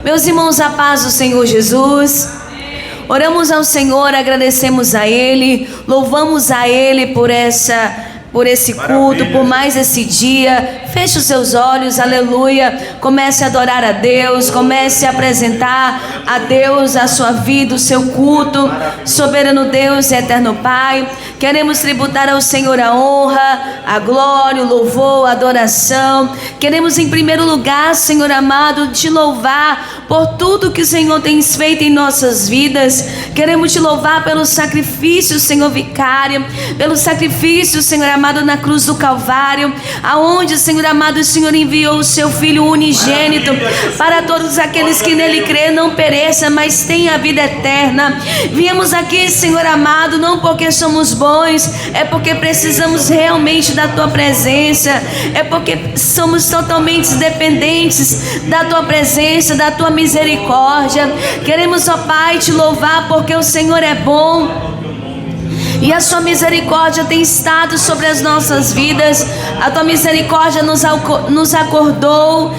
Meus irmãos, a paz do Senhor Jesus. Oramos ao Senhor, agradecemos a Ele, louvamos a Ele por esse culto, por mais esse dia. Feche os seus olhos, aleluia. Comece a adorar a Deus, comece a apresentar a Deus a sua vida, o seu culto. Soberano Deus e eterno Pai, queremos tributar ao Senhor a honra, a glória, o louvor, a adoração. Queremos em primeiro lugar, Senhor amado, te louvar por tudo que o Senhor tem feito em nossas vidas. Queremos te louvar pelo sacrifício, Senhor vicário, pelo sacrifício, Senhor amado, na cruz do Calvário, aonde, Senhor amado, o Senhor enviou o seu Filho unigênito para todos aqueles que nele crê não pereça, mas tenha a vida eterna. Viemos aqui, Senhor amado, não porque somos bons, é porque precisamos realmente da tua presença, é porque somos totalmente dependentes da tua presença, da tua misericórdia. Queremos, ó Pai, te louvar porque o Senhor é bom e a sua misericórdia tem estado sobre as nossas vidas. A tua misericórdia nos acordou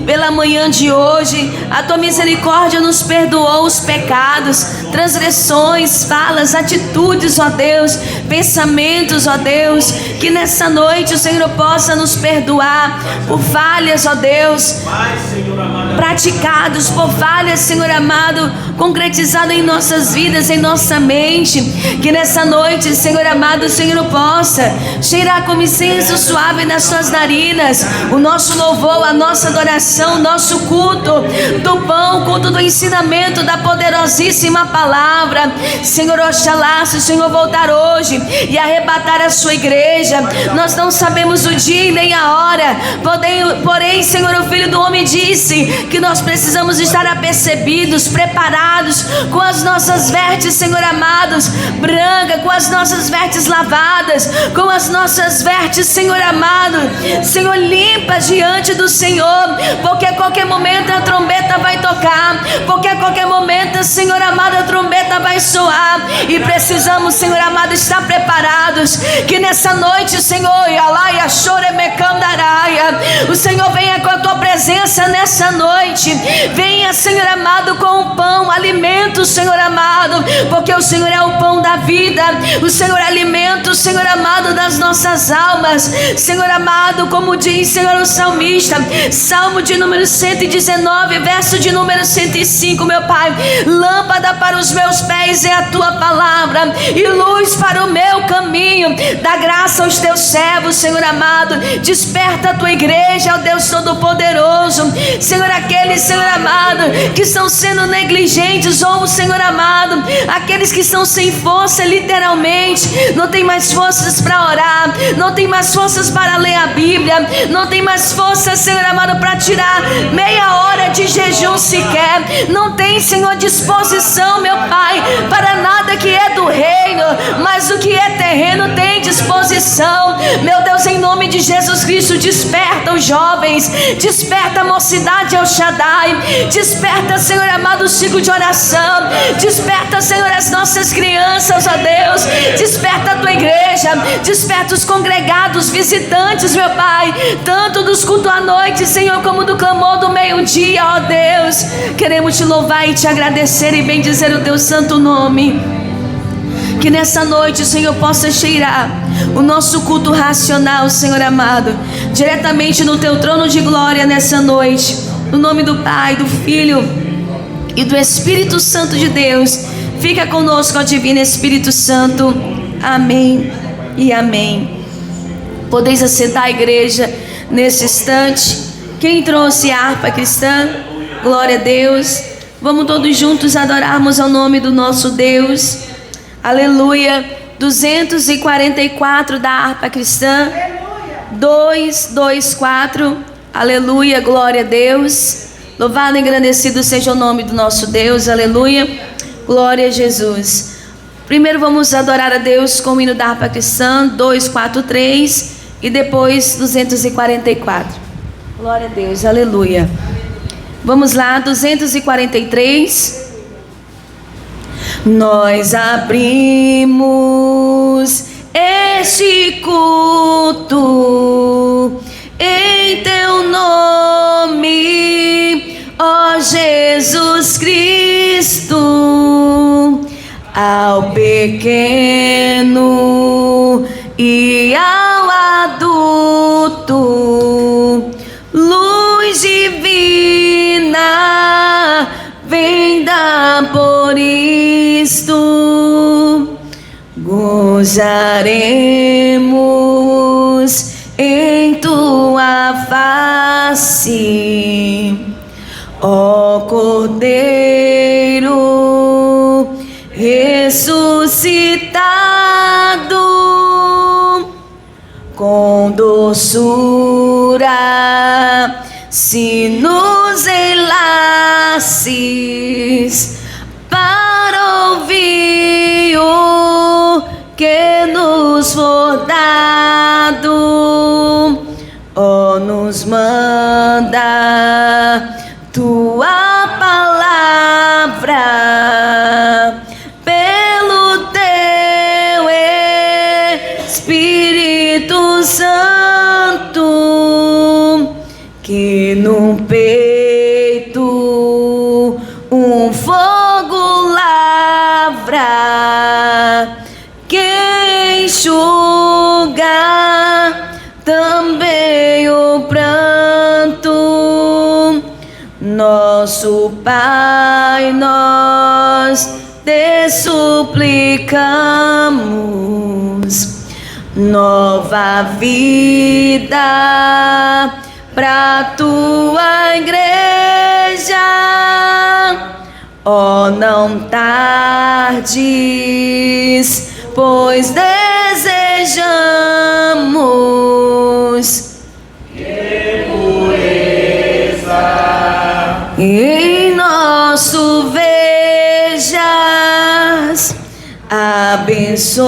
pela manhã de hoje. A tua misericórdia nos perdoou os pecados, transgressões, falas, atitudes, ó Deus, pensamentos, ó Deus. Que nessa noite o Senhor possa nos perdoar por falhas, ó Deus, praticados, por falhas, Senhor amado, concretizado em nossas vidas, em nossa mente. Que nessa noite, Senhor amado, o Senhor possa cheirar como incenso suave nas suas narinas o nosso louvor, a nossa adoração, o nosso culto do pão, culto do ensinamento da poderosíssima palavra. Senhor, oxalá, se o Senhor voltar hoje e arrebatar a sua igreja, nós não sabemos o dia nem a hora, porém, Senhor, o Filho do Homem disse que nós precisamos estar apercebidos, preparados, com as nossas vestes, Senhor amados, brancas, com as nossas vestes lavadas, com as nossas vestes, Senhor amado, Senhor, limpas diante do Senhor, porque a qualquer momento a trombeta vai tocar, porque a qualquer momento, Senhor amado, a trombeta vai soar, e precisamos, Senhor amado, estar preparados. Que nessa noite, Senhor, o Senhor venha com a tua presença nessa noite. Venha, Senhor amado, com o pão, alimento, Senhor amado, porque o Senhor é o pão da vida, o Senhor é alimento, Senhor amado, das nossas almas. Senhor amado, como diz, Senhor, o salmista, Salmo de número 119, verso de número 105, meu Pai: lâmpada para os meus pés é a tua palavra e luz para o meu caminho. Dá graça aos teus servos, Senhor amado, desperta a tua igreja, ó Deus Todo-Poderoso. Senhor, aqueles, Senhor amado, que estão sendo negligentes, ou, Senhor amado, aqueles que estão sem força, literalmente, não tem mais forças para orar, não tem mais forças para ler a Bíblia, não tem mais forças, Senhor amado, para tirar meia hora de jejum sequer, não tem, Senhor, disposição, meu Pai, para nada que é do reino, mas o que é terreno tem disposição. Meu Deus, em nome de Jesus Cristo, desperta os jovens, desperta a mocidade El Shaddai, desperta, Senhor amado, o ciclo de oração, desperta, Senhor, as nossas crianças, ó Deus, desperta a tua igreja, desperta os congregados, visitantes, meu Pai, tanto dos cultos à noite, Senhor, como do clamor do meio-dia, ó Deus. Queremos te louvar e te agradecer e bendizer o teu santo nome. Que nessa noite o Senhor possa cheirar o nosso culto racional, Senhor amado, diretamente no teu trono de glória nessa noite, no nome do Pai, do Filho e do Espírito Santo de Deus. Fica conosco, ó Divino Espírito Santo. Amém e amém. Podeis assentar, a igreja, nesse instante. Quem trouxe a harpa cristã? Glória a Deus. Vamos todos juntos adorarmos ao nome do nosso Deus. Aleluia. 244 da harpa cristã. 224. Aleluia. Glória a Deus. Louvado e engrandecido seja o nome do nosso Deus. Aleluia. Glória a Jesus. Primeiro vamos adorar a Deus com o hino da harpa cristã, 243, e depois 244. Glória a Deus. Aleluia. Vamos lá, 243. Nós abrimos este culto em teu nome, ó Jesus Cristo, ao pequeno e ao adulto, luz divina, vem dar por isto, gozaremos em tua face, ó Cordeiro ressuscitado, com doçura se nos enlaces para ouvir o que nos for dado, ó, nos manda tua palavra pelo teu Espírito Santo, que no peito um fogo lavra, que enxuga também o pranto. Nosso Pai, nós te suplicamos nova vida pra tua igreja, ó, não tardes, pois desejamos em nosso vejas, abençoa,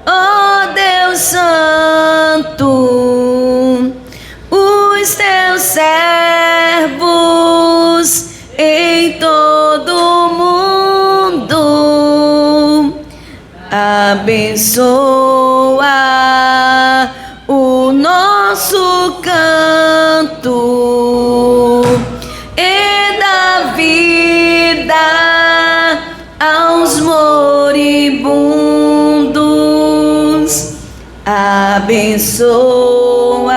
ó Deus Santo, os teus servos em todo o mundo, abençoa o nosso canto e dá vida aos moribundos, abençoa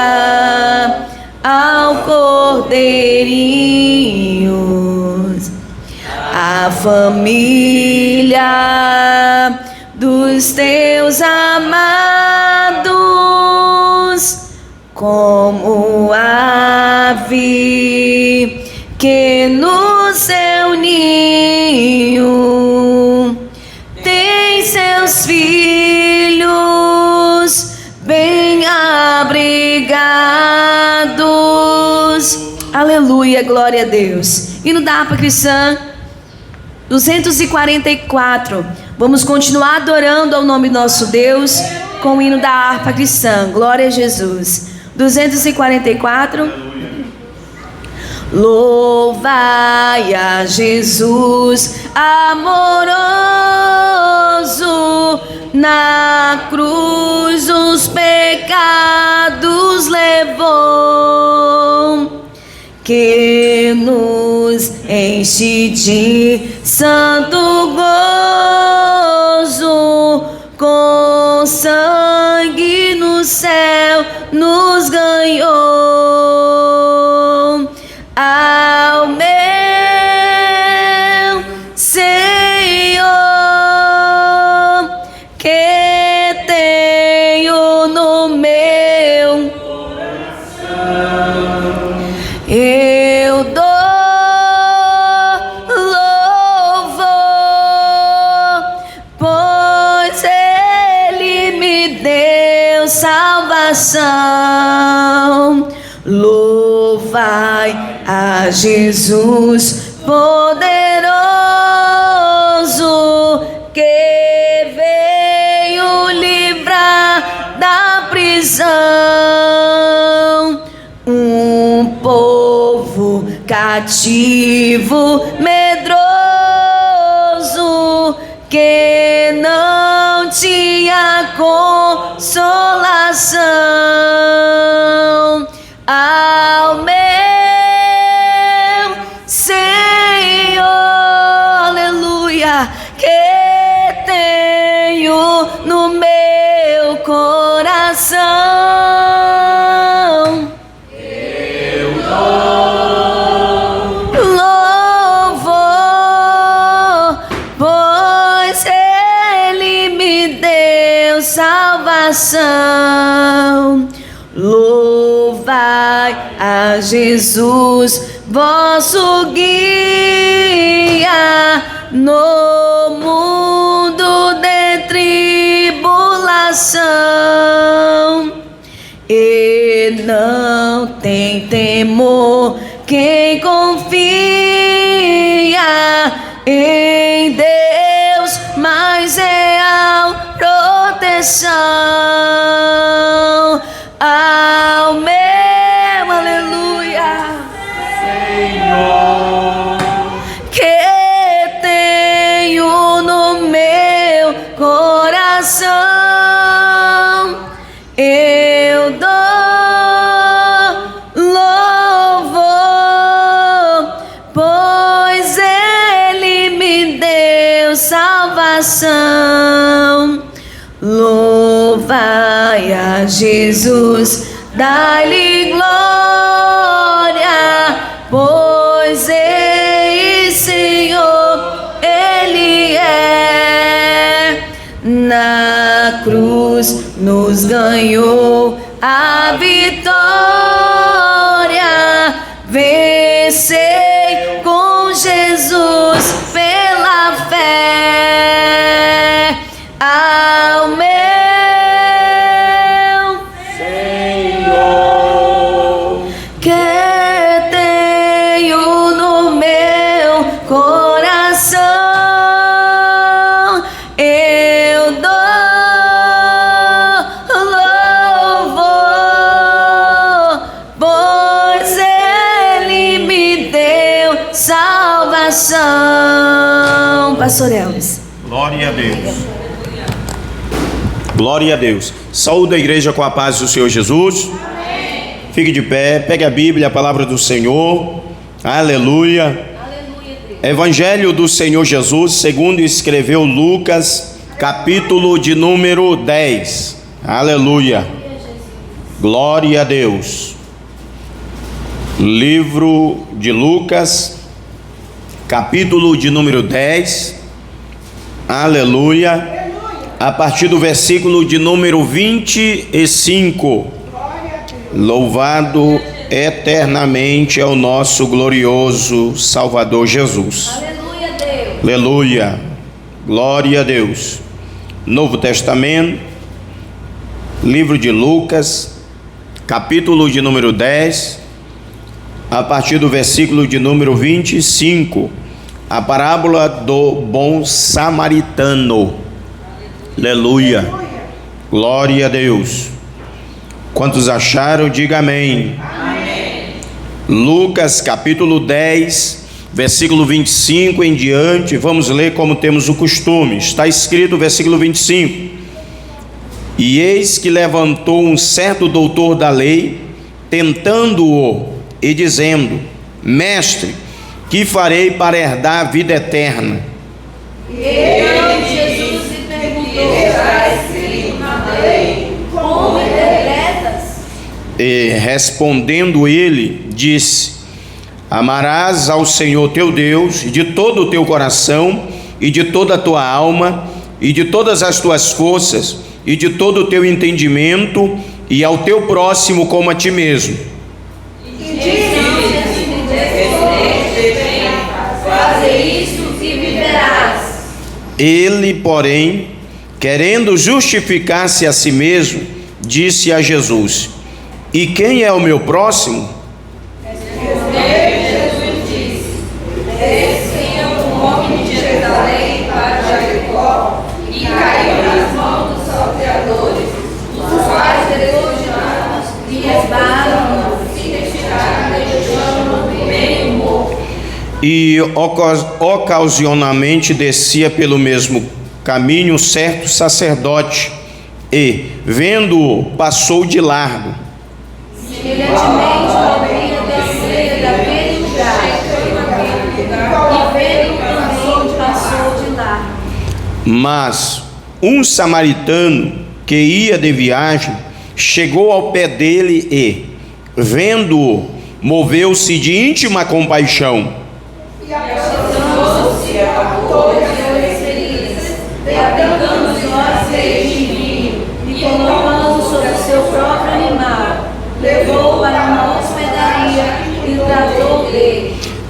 ao cordeirinho, a família dos teus amados, como ave que no seu ninho tem seus filhos bem abrigados. Aleluia, glória a Deus. Hino da harpa cristã 244. Vamos continuar adorando ao nome do nosso Deus com o hino da harpa cristã. Glória a Jesus. 244. Louvai a Jesus amoroso, na cruz os pecados levou, que nos enche de santo gozo, com sangue no céu nos ganhou. Ao meu Senhor, que tenho no meu coração, eu dou louvor, pois Ele me deu salvação. Louvai a Jesus poderoso, que veio livrar da prisão um povo cativo, medroso, que não tinha consolação. Ao meu salvação. Louvai a Jesus, vosso guia, no mundo de tribulação. E não tem temor quem confia em Deus, mais real proteção. Ao meu aleluia, Senhor, que tenho no meu coração, eu dou louvor, pois Ele me deu salvação. Louvai a Jesus, dai-lhe glória, pois Ele, Senhor, Ele é. Na cruz nos ganhou a vitória, vencei com Jesus pela fé. Ao meu Senhor, que tenho no meu coração, eu dou louvor, pois Ele me deu salvação. Pastor Elvis. glória a Deus. Glória a Deus. Saúde a igreja com a paz do Senhor Jesus. Amém. Fique de pé, pegue a Bíblia, a palavra do Senhor. Aleluia. Aleluia. Evangelho do Senhor Jesus, segundo escreveu Lucas, capítulo de número 10. Aleluia. Glória a Deus. Livro de Lucas, capítulo de número 10. Aleluia. A partir do versículo de número 25. Louvado eternamente é o nosso glorioso Salvador Jesus. Aleluia, Deus. Aleluia. Glória a Deus. Novo Testamento, livro de Lucas, capítulo de número 10, a partir do versículo de número 25. A parábola do bom samaritano. Aleluia. Glória a Deus. Quantos acharam, diga amém. Amém. Lucas capítulo 10, versículo 25 em diante, vamos ler como temos o costume. Está escrito, versículo 25: E eis que levantou um certo doutor da lei, tentando-o e dizendo: Mestre, que farei para herdar a vida eterna? Então Jesus lhe perguntou: está escrito na lei, como interpretas? E respondendo ele, disse: Amarás ao Senhor teu Deus de todo o teu coração, e de toda a tua alma, e de todas as tuas forças, e de todo o teu entendimento, e ao teu próximo como a ti mesmo. Faze isso e viverás. Ele, porém, querendo justificar-se a si mesmo, disse a Jesus: E quem é o meu próximo? Jesus disse: Descia um homem de Jerusalém para Jericó e caiu nas mãos dos salteadores, os quais desgojaram e resbalam e retiraram, deixando-no meio morto. E ocasionalmente descia pelo mesmo caminho certo sacerdote, e, vendo-o, passou de largo. Semelhantemente, havia descer daquele lugar, e vendo também passou de largo. Mas um samaritano que ia de viagem chegou ao pé dele e, vendo-o, moveu-se de íntima compaixão. E aproximou-se a todas as feridas, aplicando os olhos cheios de vinho, e tomou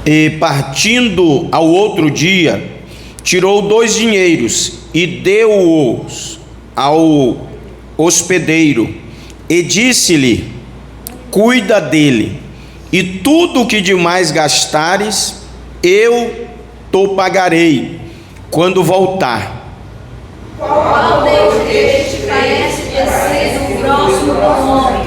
E partindo ao outro dia, tirou 2 dinheiros e deu-os ao hospedeiro e disse-lhe: cuida dele, e tudo o que demais gastares eu te pagarei quando voltar. Qual Deus deste parece ter sido o próximo do homem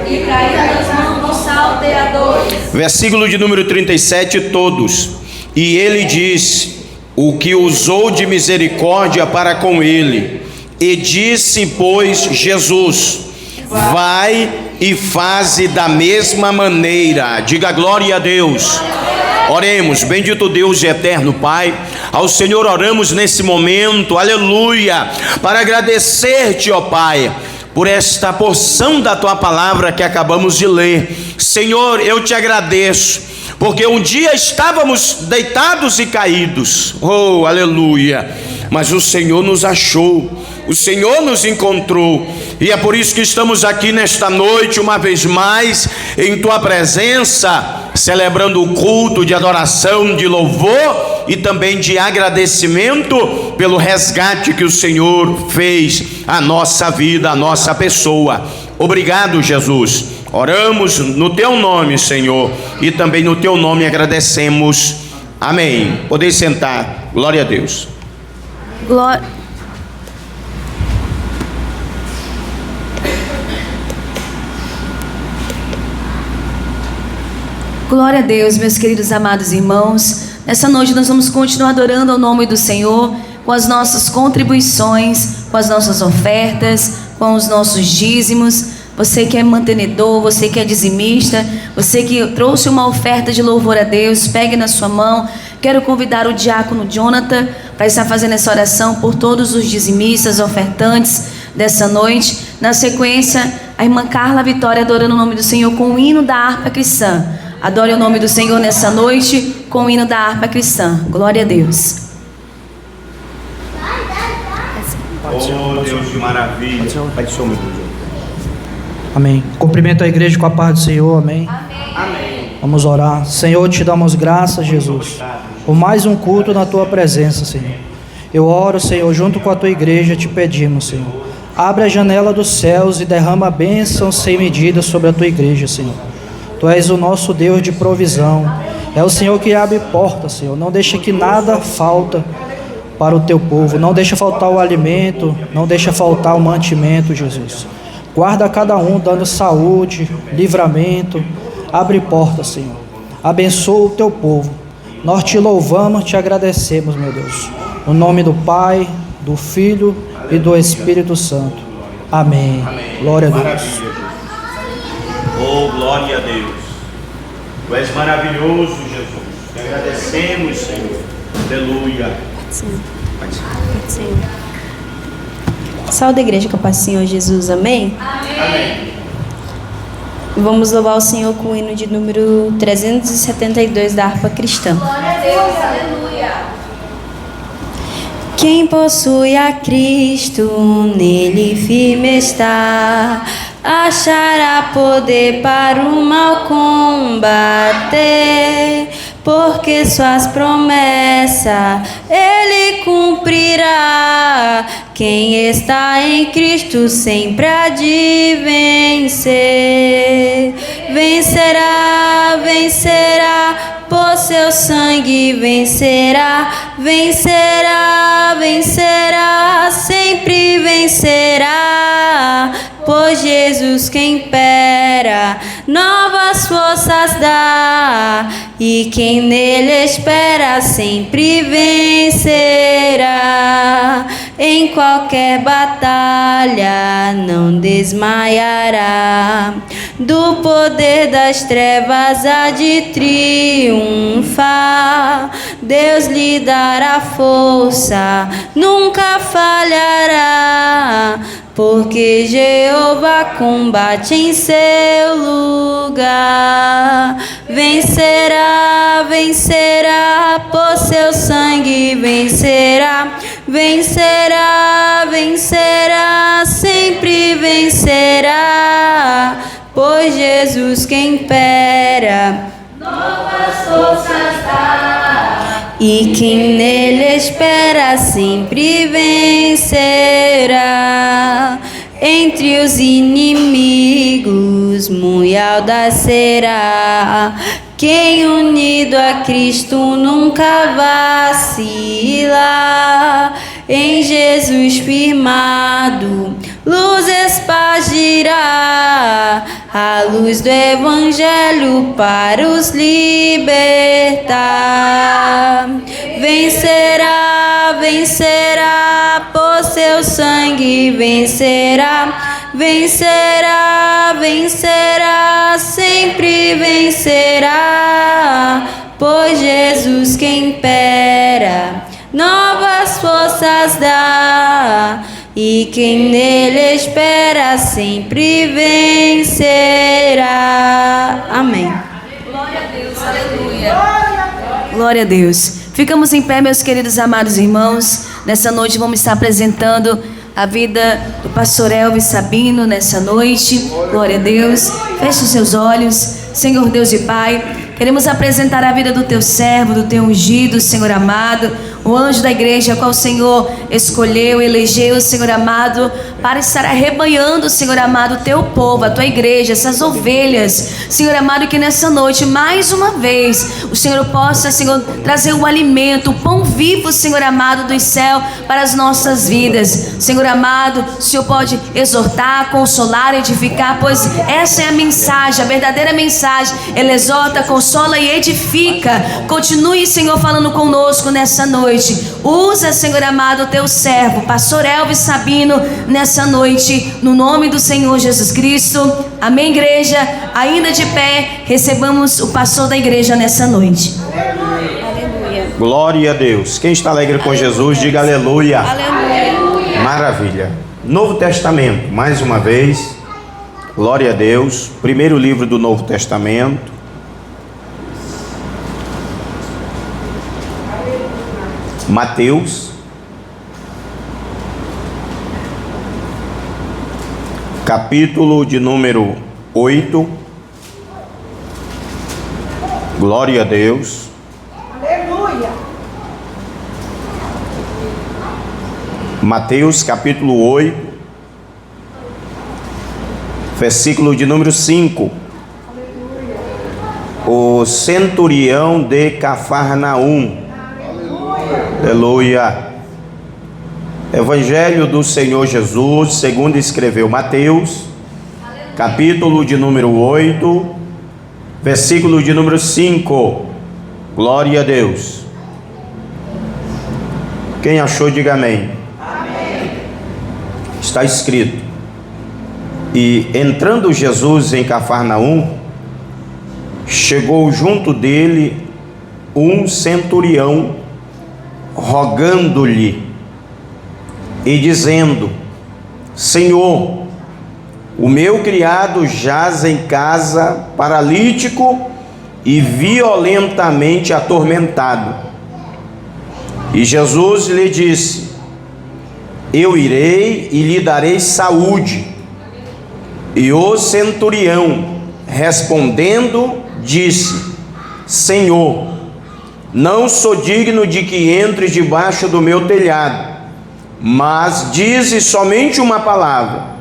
e cair nas mãos dos salteadores? Versículo de número 37, todos. E ele disse: o que usou de misericórdia para com ele. E disse, pois, Jesus: vai e faze da mesma maneira. Diga glória a Deus. Oremos. Bendito Deus e eterno Pai, ao Senhor oramos nesse momento, aleluia, para agradecer-te, ó Pai, por esta porção da tua palavra que acabamos de ler. Senhor, eu te agradeço, porque um dia estávamos deitados e caídos, oh aleluia, mas o Senhor nos achou, o Senhor nos encontrou, e é por isso que estamos aqui nesta noite, uma vez mais, em tua presença, celebrando o culto de adoração, de louvor e também de agradecimento pelo resgate que o Senhor fez à nossa vida, à nossa pessoa. Obrigado, Jesus. Oramos no teu nome, Senhor, e também no teu nome agradecemos. Amém. Podeis sentar. Glória a Deus. Glória. Glória a Deus, meus queridos amados irmãos. Nessa noite nós vamos continuar adorando ao nome do Senhor com as nossas contribuições, com as nossas ofertas, com os nossos dízimos. Você que é mantenedor, você que é dizimista, você que trouxe uma oferta de louvor a Deus, pegue na sua mão. Quero convidar o diácono Jonathan para estar fazendo essa oração por todos os dizimistas, ofertantes dessa noite. Na sequência, a irmã Carla Vitória adorando o nome do Senhor com o hino da harpa cristã. Adore o nome do Senhor nessa noite com o hino da harpa cristã. Glória a Deus. Oh Deus de maravilha. Pai de Senhor. Amém. Cumprimento a igreja com a paz do Senhor. Amém. Amém. Vamos orar. Senhor, te damos graças, Jesus, por mais um culto na tua presença, Senhor. Eu oro, Senhor, junto com a tua igreja, te pedimos, Senhor. Abre a janela dos céus e derrama bênçãos sem medida sobre a tua igreja, Senhor. Tu és o nosso Deus de provisão. É o Senhor que abre portas, Senhor. Não deixa que nada falta para o teu povo. Não deixa faltar o alimento. Não deixa faltar o mantimento, Jesus. Guarda cada um, dando saúde, livramento. Abre portas, Senhor. Abençoa o teu povo. Nós te louvamos, te agradecemos, meu Deus. No nome do Pai, do Filho e do Espírito Santo. Amém. Glória a Deus. Maravilha. Oh, glória a Deus. Tu és maravilhoso, Jesus. Te agradecemos, Senhor. Aleluia. Sim. Sim. Saúde a igreja com a paz do Senhor Jesus. Amém? Amém. Vamos louvar o Senhor com o hino de número 372 da harpa cristã. Glória a Deus, aleluia. Quem possui a Cristo, nele firme está, achará poder para o mal combater, porque suas promessas ele cumprirá. Quem está em Cristo sempre há de vencer. Vencerá, vencerá, por seu sangue vencerá. Vencerá, vencerá, sempre vencerá. Por Jesus quem impera, novas forças dá, e quem nele espera sempre vencerá. Em qualquer batalha não desmaiará, do poder das trevas há de triunfar. Deus lhe dará força, nunca falhará, porque Jeová combate em seu lugar. Vencerá, vencerá, por seu sangue vencerá. Vencerá, vencerá, sempre vencerá, pois Jesus quem impera. Novas e quem nele espera sempre vencerá. Entre os inimigos muito audaz será. Quem unido a Cristo nunca vacila. Em Jesus firmado, luz espargirá, a luz do Evangelho para os libertar. Vencerá, vencerá, por seu sangue vencerá. Vencerá, vencerá, sempre vencerá. Pois Jesus quem impera, novas forças dá, e quem nele espera sempre vencerá. Amém. Glória a Deus, aleluia. Glória a Deus. Ficamos em pé, meus queridos amados irmãos. Nessa noite vamos estar apresentando a vida do pastor Elvis Sabino nessa noite. Glória a Deus. Feche os seus olhos. Senhor Deus e Pai, queremos apresentar a vida do teu servo, do teu ungido, Senhor amado, o anjo da igreja, qual o Senhor escolheu, elegeu, Senhor amado, para estar arrebanhando, Senhor amado, o teu povo, a tua igreja, essas ovelhas, Senhor amado, que nessa noite, mais uma vez, o Senhor possa, Senhor, trazer o alimento, o pão vivo, Senhor amado, do céu, para as nossas vidas. Senhor amado, o Senhor pode exortar, consolar, edificar, pois essa é a mensagem, a verdadeira mensagem. Ele exorta, consola e edifica. Continue, Senhor, falando conosco nessa noite. Usa, Senhor amado, o teu servo, pastor Elvis Sabino, nessa noite, no nome do Senhor Jesus Cristo. Amém, igreja? Ainda de pé, recebamos o pastor da igreja nessa noite. Aleluia. Glória a Deus. Quem está alegre com Jesus, diga aleluia. Aleluia. Maravilha. Novo Testamento, mais uma vez. Glória a Deus. Primeiro livro do Novo Testamento. Mateus, capítulo de número 8. Glória a Deus. Aleluia. Mateus, capítulo 8, versículo de número 5. O centurião de Cafarnaum. Aleluia. Evangelho do Senhor Jesus, segundo escreveu Mateus, capítulo de número 8, versículo de número 5. Glória a Deus. Quem achou, diga amém. Amém. Está escrito: e entrando Jesus em Cafarnaum, chegou junto dele um centurião, rogando-lhe e dizendo: Senhor, o meu criado jaz em casa, paralítico e violentamente atormentado. E Jesus lhe disse: eu irei e lhe darei saúde. E o centurião, respondendo, disse: Senhor, não sou digno de que entres debaixo do meu telhado, mas dize somente uma palavra,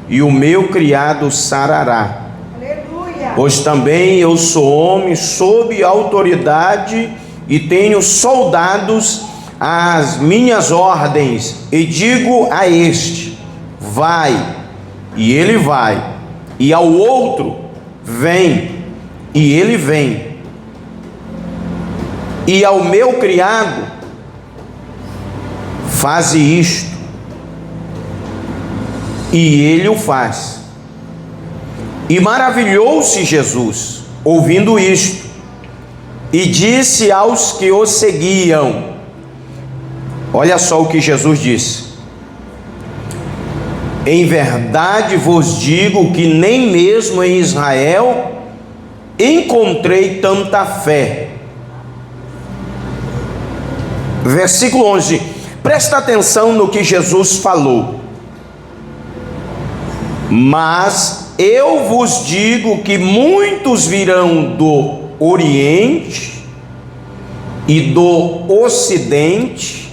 e o meu criado sarará. Aleluia. Pois também eu sou homem sob autoridade e tenho soldados às minhas ordens, e digo a este: vai, e ele vai, e ao outro: vem, e ele vem. E ao meu criado: faze isto, e ele o faz. E maravilhou-se Jesus, ouvindo isto, e disse aos que o seguiam: olha só o que Jesus disse: em verdade vos digo que nem mesmo em Israel encontrei tanta fé. Versículo 11, presta atenção no que Jesus falou: mas eu vos digo que muitos virão do Oriente e do ocidente,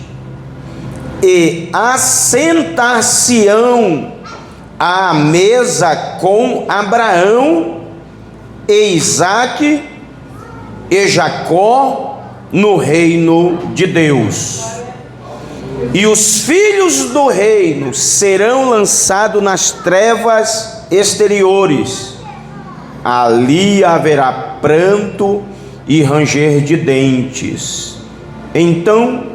e assentar-se-ão à mesa com Abraão e Isaque e Jacó no reino de Deus. E os filhos do reino serão lançados nas trevas exteriores. Ali haverá pranto e ranger de dentes. Então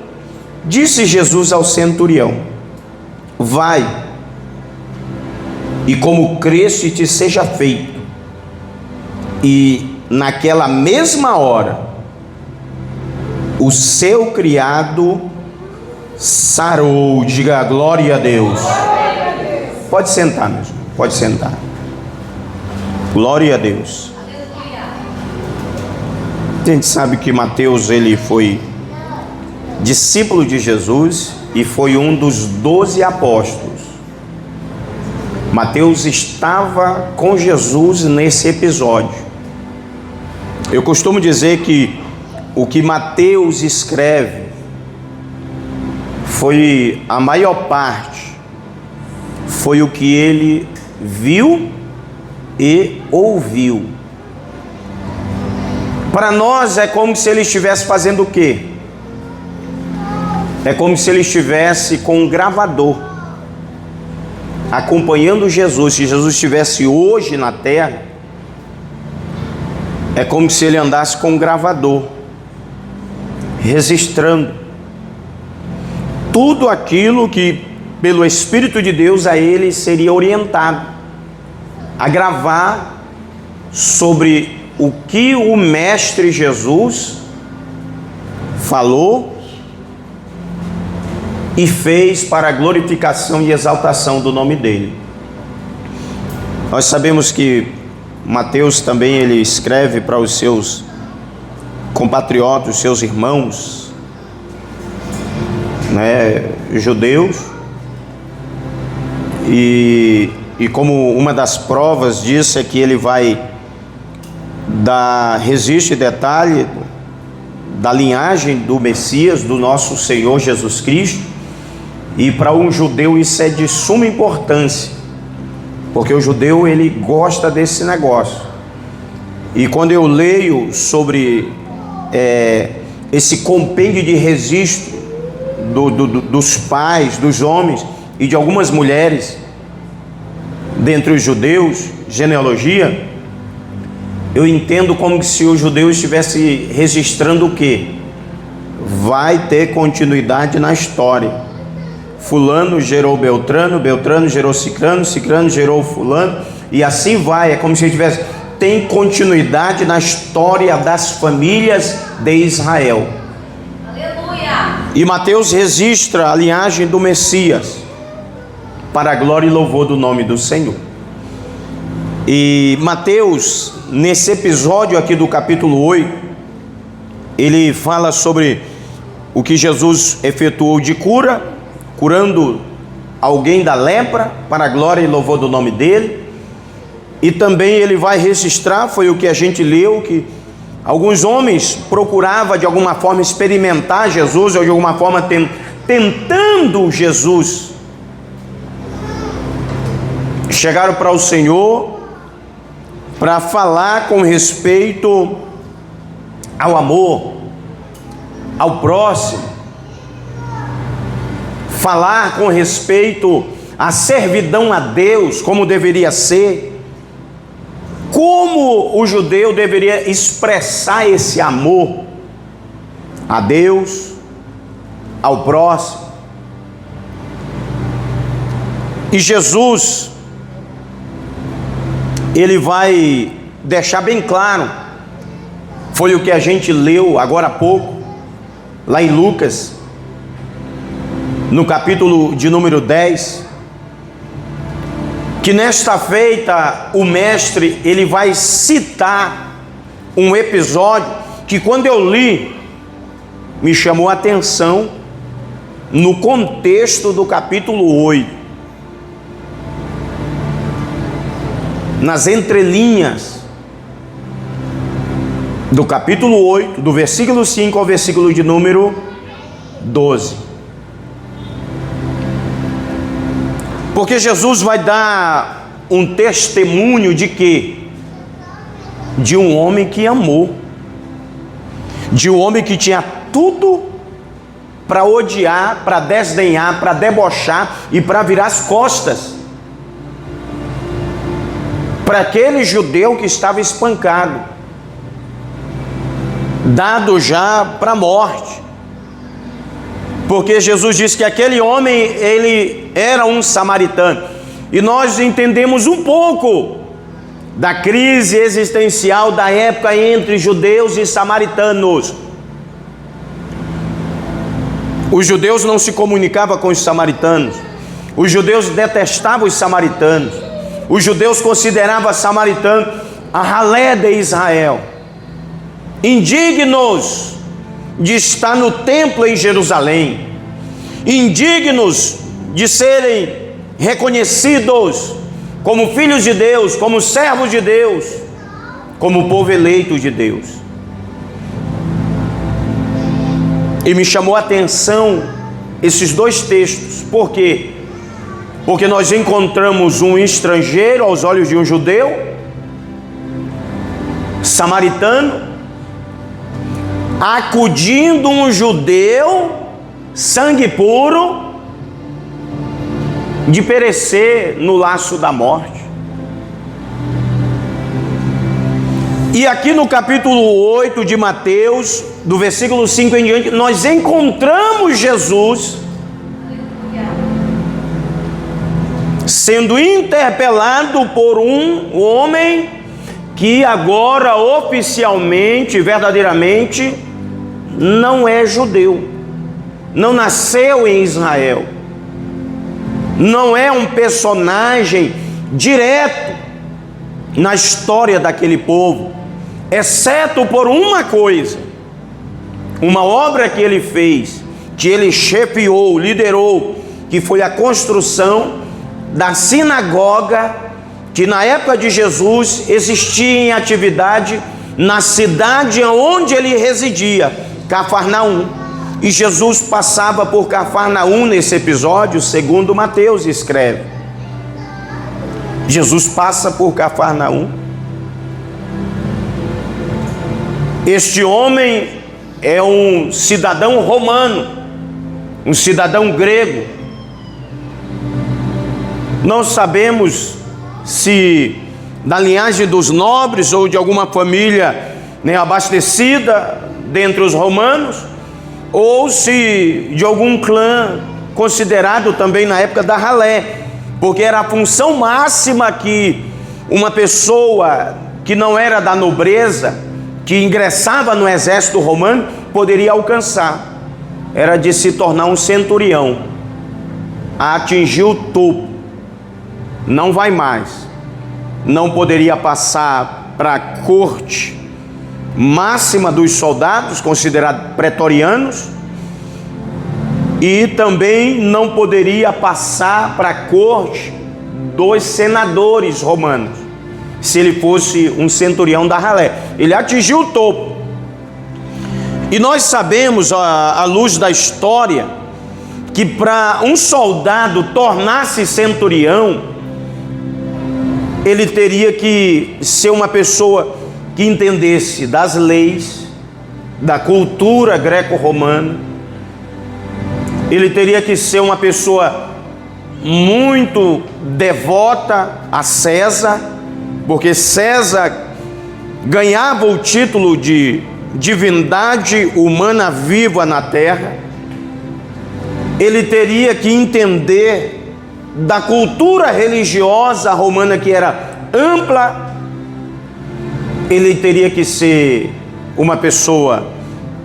disse Jesus ao centurião: vai, e como creste te seja feito. E naquela mesma hora o seu criado sarou. Diga glória a Deus. Pode sentar, meu irmão, pode sentar. Glória a Deus. A gente sabe que Mateus, ele foi discípulo de Jesus e foi um dos 12 apóstolos. Mateus estava com Jesus nesse episódio. Eu costumo dizer que o que Mateus escreve foi a maior parte, foi o que ele viu e ouviu. Para nós é como se ele estivesse fazendo o quê? É como se ele estivesse com um gravador, acompanhando Jesus. Se Jesus estivesse hoje na terra, é como se ele andasse com um gravador, registrando tudo aquilo que pelo Espírito de Deus a ele seria orientado a gravar sobre o que o Mestre Jesus falou e fez para a glorificação e exaltação do nome dele. Nós sabemos que Mateus também ele escreve para os seus compatriotas, os seus irmãos, judeus, e como uma das provas disso é que ele vai dar registro e detalhe da linhagem do Messias, do nosso Senhor Jesus Cristo, e para um judeu isso é de suma importância, porque o judeu ele gosta desse negócio. E quando eu leio sobre esse compêndio de registro dos pais, dos homens e de algumas mulheres dentre os judeus, genealogia, eu entendo como se o judeu estivesse registrando o quê? Vai ter continuidade na história. Fulano gerou Beltrano, Beltrano gerou Cicrano, Cicrano gerou Fulano, e assim vai. É como se tivesse, tem continuidade na história das famílias de Israel. Aleluia. E Mateus registra a linhagem do Messias para a glória e louvor do nome do Senhor. E Mateus, nesse episódio aqui do capítulo 8, ele fala sobre o que Jesus efetuou de cura, curando alguém da lepra para a glória e louvor do nome dele. E também ele vai registrar, foi o que a gente leu, que alguns homens procuravam de alguma forma experimentar Jesus, ou de alguma forma tentando Jesus, chegaram para o Senhor para falar com respeito ao amor, ao próximo, falar com respeito à servidão a Deus, como deveria ser, como o judeu deveria expressar esse amor a Deus, ao próximo. E Jesus, ele vai deixar bem claro, foi o que a gente leu agora há pouco, lá em Lucas, no capítulo de número 10, que nesta feita o mestre ele vai citar um episódio que quando eu li me chamou a atenção no contexto do capítulo 8, nas entrelinhas. do capítulo 8, do versículo 5 ao versículo de número 12. Porque Jesus vai dar um testemunho de quê? De um homem que amou, de um homem que tinha tudo para odiar, para desdenhar, para debochar e para virar as costas para aquele judeu que estava espancado, dado já para a morte. Porque Jesus disse que aquele homem, ele era um samaritano. E nós entendemos um pouco da crise existencial da época entre judeus e samaritanos. Os judeus não se comunicavam com os samaritanos. Os judeus detestavam os samaritanos. Os judeus consideravam samaritano a ralé de Israel, indignos de estar no templo em Jerusalém, indignos de serem reconhecidos como filhos de Deus, como servos de Deus, como povo eleito de Deus. E me chamou a atenção esses dois textos. Por quê? Porque nós encontramos um estrangeiro aos olhos de um judeu, samaritano, acudindo um judeu, sangue puro, de perecer no laço da morte. E aqui no capítulo 8 de Mateus, do versículo 5 em diante, nós encontramos Jesus sendo interpelado por um homem que agora oficialmente, verdadeiramente, não é judeu, não nasceu em Israel, não é um personagem direto na história daquele povo, exceto por uma coisa, uma obra que ele fez, que ele chefiou, liderou, que foi a construção da sinagoga, que na época de Jesus existia em atividade na cidade onde ele residia, Cafarnaum. E Jesus passava por Cafarnaum nesse episódio, segundo Mateus escreve. Jesus passa por Cafarnaum. Este homem é um cidadão romano, um cidadão grego. Não sabemos se da linhagem dos nobres ou de alguma família abastecida dentre os romanos, ou se de algum clã considerado também na época da ralé, porque era a função máxima que uma pessoa que não era da nobreza, que ingressava no exército romano, poderia alcançar, era de se tornar um centurião, a atingir o topo. Não vai mais, não poderia passar para a corte máxima dos soldados, considerados pretorianos, e também não poderia passar para a corte dos senadores romanos, se ele fosse um centurião da ralé. Ele atingiu o topo. E nós sabemos, à luz da história, que para um soldado tornar-se centurião, ele teria que ser uma pessoa que entendesse das leis, da cultura greco-romana. Ele teria que ser uma pessoa muito devota a César, porque César ganhava o título de divindade humana viva na terra. Ele teria que entender da cultura religiosa romana, que era ampla. Ele teria que ser uma pessoa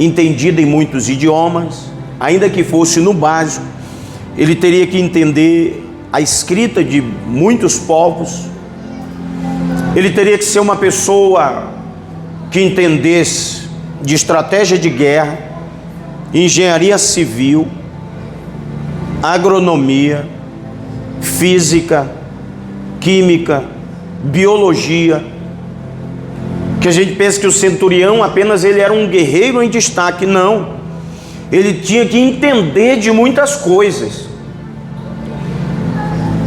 entendida em muitos idiomas, ainda que fosse no básico. Ele teria que entender a escrita de muitos povos. Ele teria que ser uma pessoa que entendesse de estratégia de guerra, engenharia civil, agronomia, física, química, biologia, Que a gente pensa que o centurião apenas ele era um guerreiro em destaque. Não, ele tinha que entender de muitas coisas.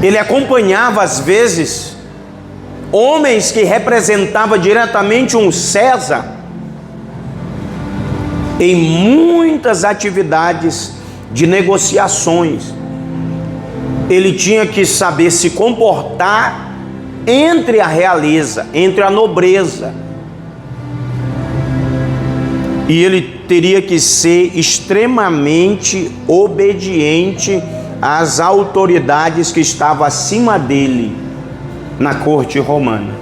Ele acompanhava às vezes homens que representavam diretamente um César em muitas atividades de negociações. Ele tinha que saber se comportar entre a realeza, entre a nobreza. E ele teria que ser extremamente obediente às autoridades que estavam acima dele na corte romana.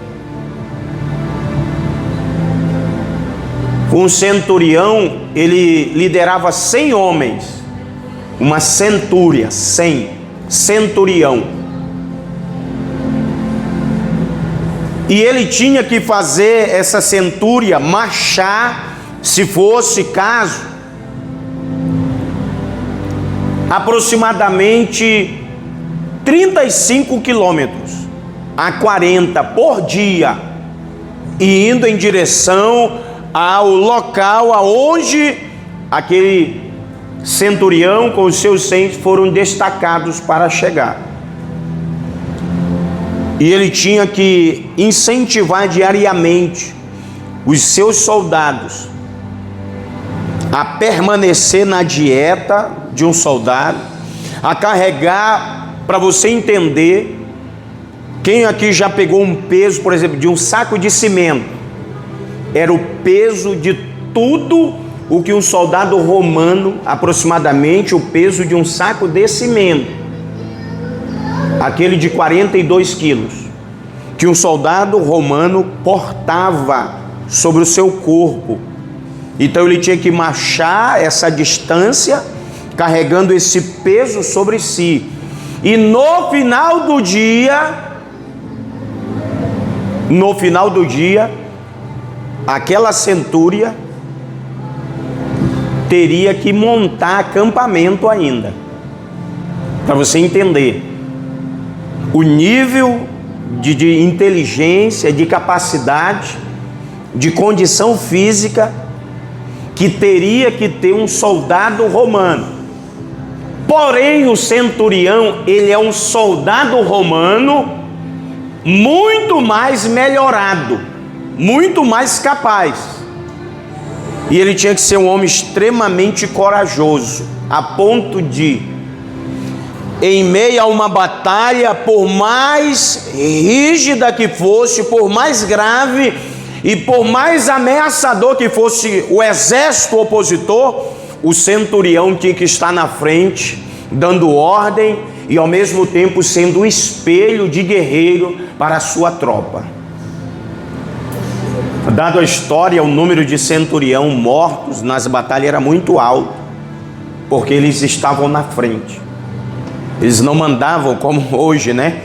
Um centurião, ele liderava 100 homens, uma centúria, 100, centurião. E ele tinha que fazer essa centúria marchar, se fosse caso, aproximadamente 35 quilômetros a 40 por dia, e indo em direção ao local aonde aquele centurião com os seus 100 foram destacados para chegar. E ele tinha que incentivar diariamente os seus soldados a permanecer na dieta de um soldado, a carregar, para você entender, quem aqui já pegou um peso, por exemplo, de um saco de cimento, era o peso de tudo o que um soldado romano, aproximadamente o peso de um saco de cimento, aquele de 42 quilos, que um soldado romano portava sobre o seu corpo. Então ele tinha que marchar essa distância, carregando esse peso sobre si. E no final do dia, aquela centúria teria que montar acampamento ainda. Para você entender o nível de inteligência, de capacidade, de condição física que teria que ter um soldado romano. Porém, o centurião, ele é um soldado romano muito mais melhorado, muito mais capaz. E ele tinha que ser um homem extremamente corajoso, a ponto de, em meio a uma batalha, por mais rígida que fosse, por mais grave e por mais ameaçador que fosse o exército opositor, o centurião tinha que estar na frente, dando ordem e ao mesmo tempo sendo um espelho de guerreiro para a sua tropa. Dado a história, o número de centurião mortos nas batalhas era muito alto, porque eles estavam na frente. Eles não mandavam como hoje, né?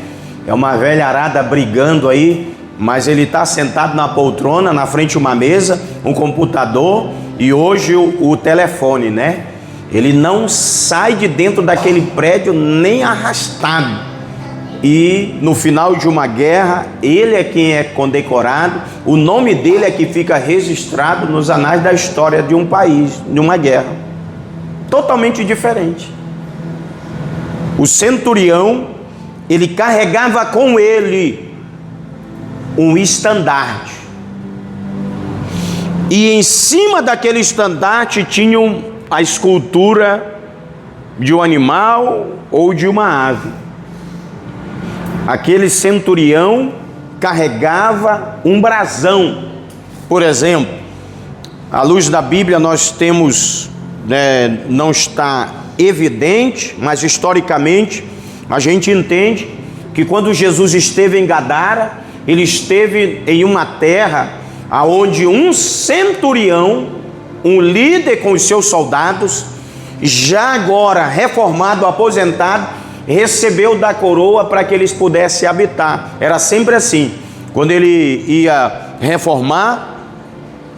É uma velharada brigando aí, mas ele está sentado na poltrona, na frente de uma mesa, um computador e hoje o telefone, né? Ele não sai de dentro daquele prédio nem arrastado. E no final de uma guerra, ele é quem é condecorado, o nome dele é que fica registrado nos anais da história de um país, de uma guerra. Totalmente diferente. O centurião, ele carregava com ele um estandarte. E em cima daquele estandarte tinham a escultura de um animal ou de uma ave. Aquele centurião carregava um brasão. Por exemplo, à luz da Bíblia nós temos, não está evidente, mas historicamente a gente entende que quando Jesus esteve em Gadara, ele esteve em uma terra aonde um centurião, um líder com os seus soldados, já agora reformado, aposentado, recebeu da coroa para que eles pudessem habitar. Era sempre assim. Quando ele ia reformar,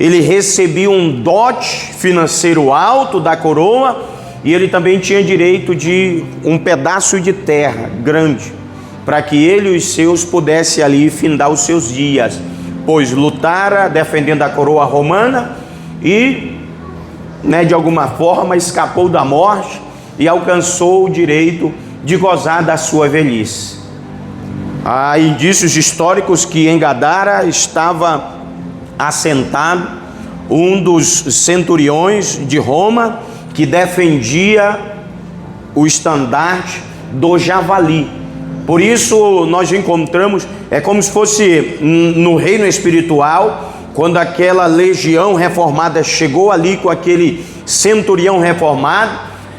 ele recebia um dote financeiro alto da coroa e ele também tinha direito de um pedaço de terra grande, para que ele e os seus pudessem ali findar os seus dias. pois lutara defendendo a coroa romana e, de alguma forma, escapou da morte e alcançou o direito de gozar da sua velhice. Há indícios históricos que em Gadara estava assentado um dos centuriões de Roma que defendia o estandarte do javali. Por isso nós encontramos, é como se fosse no reino espiritual, quando aquela legião reformada chegou ali com aquele centurião reformado,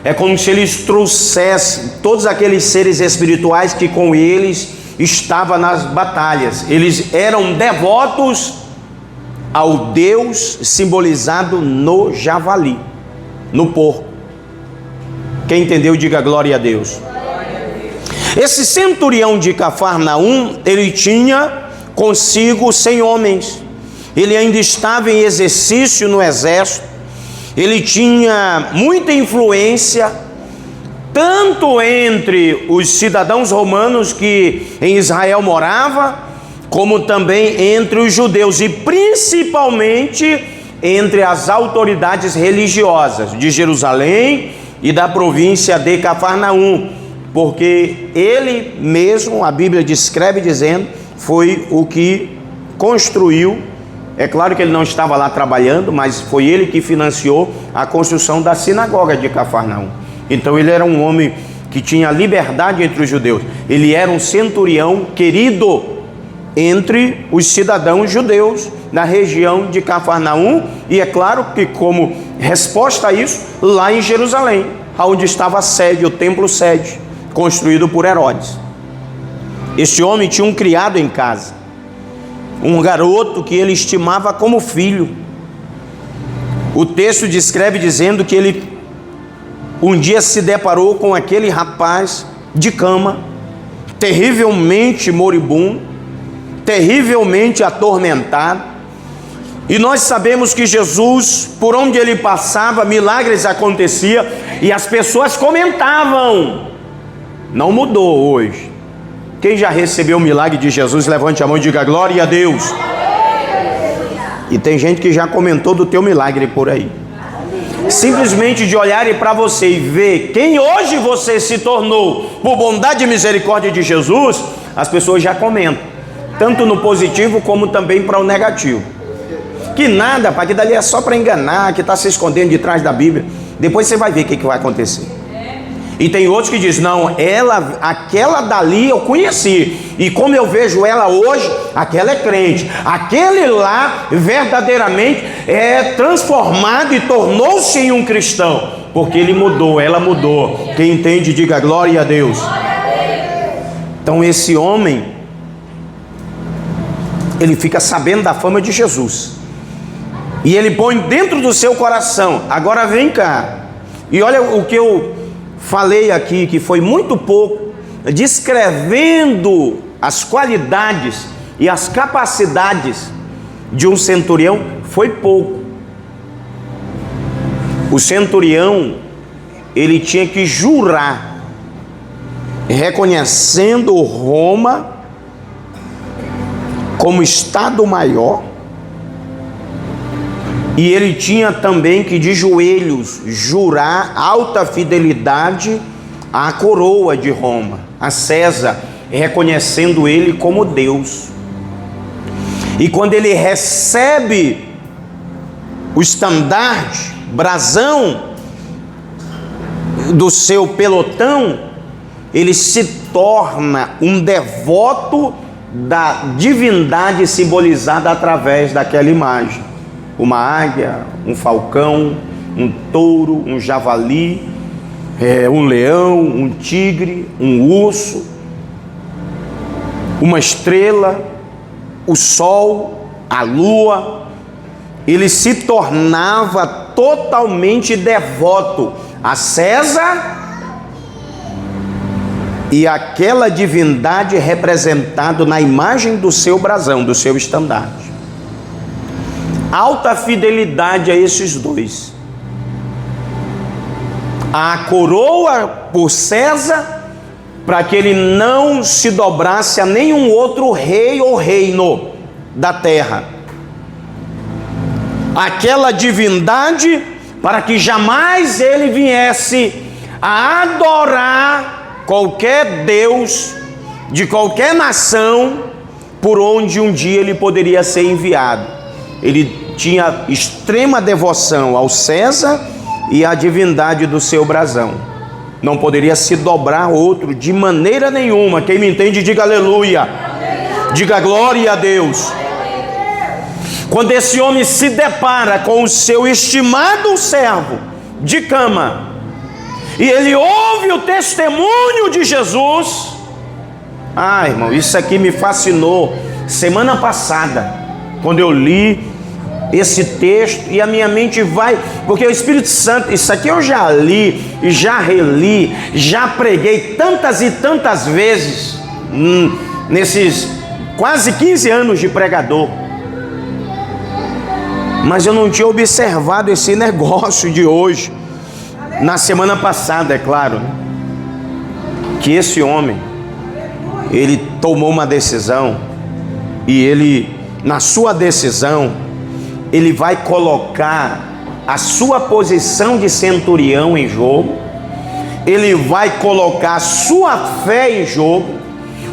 é como se eles trouxessem todos aqueles seres espirituais que com eles estavam nas batalhas. Eles eram devotos ao Deus simbolizado no javali, no porco. Quem entendeu, diga glória a Deus. Esse centurião de Cafarnaum, ele tinha consigo 100 homens. Ele ainda estava em exercício no exército. Ele tinha muita influência, tanto entre os cidadãos romanos que em Israel moravam, como também entre os judeus, e principalmente entre as autoridades religiosas de Jerusalém e da província de Cafarnaum, porque ele mesmo, a Bíblia descreve dizendo, foi o que construiu. É claro que ele não estava lá trabalhando, mas foi ele que financiou a construção da sinagoga de Cafarnaum. Então ele era um homem que tinha liberdade entre os judeus. Ele era um centurião querido entre os cidadãos judeus na região de Cafarnaum. E é claro que, como resposta a isso, lá em Jerusalém, onde estava a sede, o templo sede, construído por Herodes. Este homem tinha um criado em casa, um garoto que ele estimava como filho. O texto descreve dizendo que ele um dia se deparou com aquele rapaz de cama, terrivelmente moribundo, terrivelmente atormentado. E nós sabemos que Jesus, por onde ele passava, milagres aconteciam e as pessoas comentavam. Não mudou hoje. Quem já recebeu o milagre de Jesus, levante a mão e diga glória a Deus. E tem gente que já comentou do teu milagre por aí. Simplesmente de olharem para você e ver quem hoje você se tornou por bondade e misericórdia de Jesus, as pessoas já comentam, tanto no positivo como também para o negativo. Que nada, pai, que dali é só para enganar, que está se escondendo de trás da Bíblia. Depois você vai ver o que vai acontecer. E tem outros que dizem, não, aquela dali eu conheci, e como eu vejo ela hoje, aquela é crente, aquele lá verdadeiramente é transformado e tornou-se em um cristão, porque ele mudou, ela mudou. Quem entende, diga glória a Deus. Então esse homem, ele fica sabendo da fama de Jesus, e ele põe dentro do seu coração, agora vem cá, e olha o que eu falei aqui, que foi muito pouco, descrevendo as qualidades e as capacidades de um centurião, foi pouco. O centurião, ele tinha que jurar, reconhecendo Roma como Estado maior, e ele tinha também que de joelhos jurar alta fidelidade à coroa de Roma, a César, reconhecendo ele como Deus. E quando ele recebe o estandarte, brasão do seu pelotão, ele se torna um devoto da divindade simbolizada através daquela imagem. Uma águia, um falcão, um touro, um javali, um leão, um tigre, um urso, uma estrela, o sol, a lua. Ele se tornava totalmente devoto a César e aquela divindade representada na imagem do seu brasão, do seu estandarte. Alta fidelidade a esses dois. A coroa por César, para que ele não se dobrasse a nenhum outro rei ou reino. da terra. Aquela divindade, para que jamais ele viesse a adorar qualquer Deus de qualquer nação por onde um dia ele poderia ser enviado. Ele tinha extrema devoção ao César e à divindade do seu brasão. Não poderia se dobrar outro de maneira nenhuma. Quem me entende, diga aleluia. Diga glória a Deus. Quando esse homem se depara com o seu estimado servo de cama, e ele ouve o testemunho de Jesus, irmão, isso aqui me fascinou semana passada, quando eu li esse texto, e a minha mente vai, porque o Espírito Santo, isso aqui eu já li, já reli, já preguei tantas e tantas vezes, nesses quase 15 anos de pregador, mas eu não tinha observado esse negócio de hoje, na semana passada, é claro, que esse homem, ele tomou uma decisão, e ele, na sua decisão, ele vai colocar a sua posição de centurião em jogo, ele vai colocar a sua fé em jogo,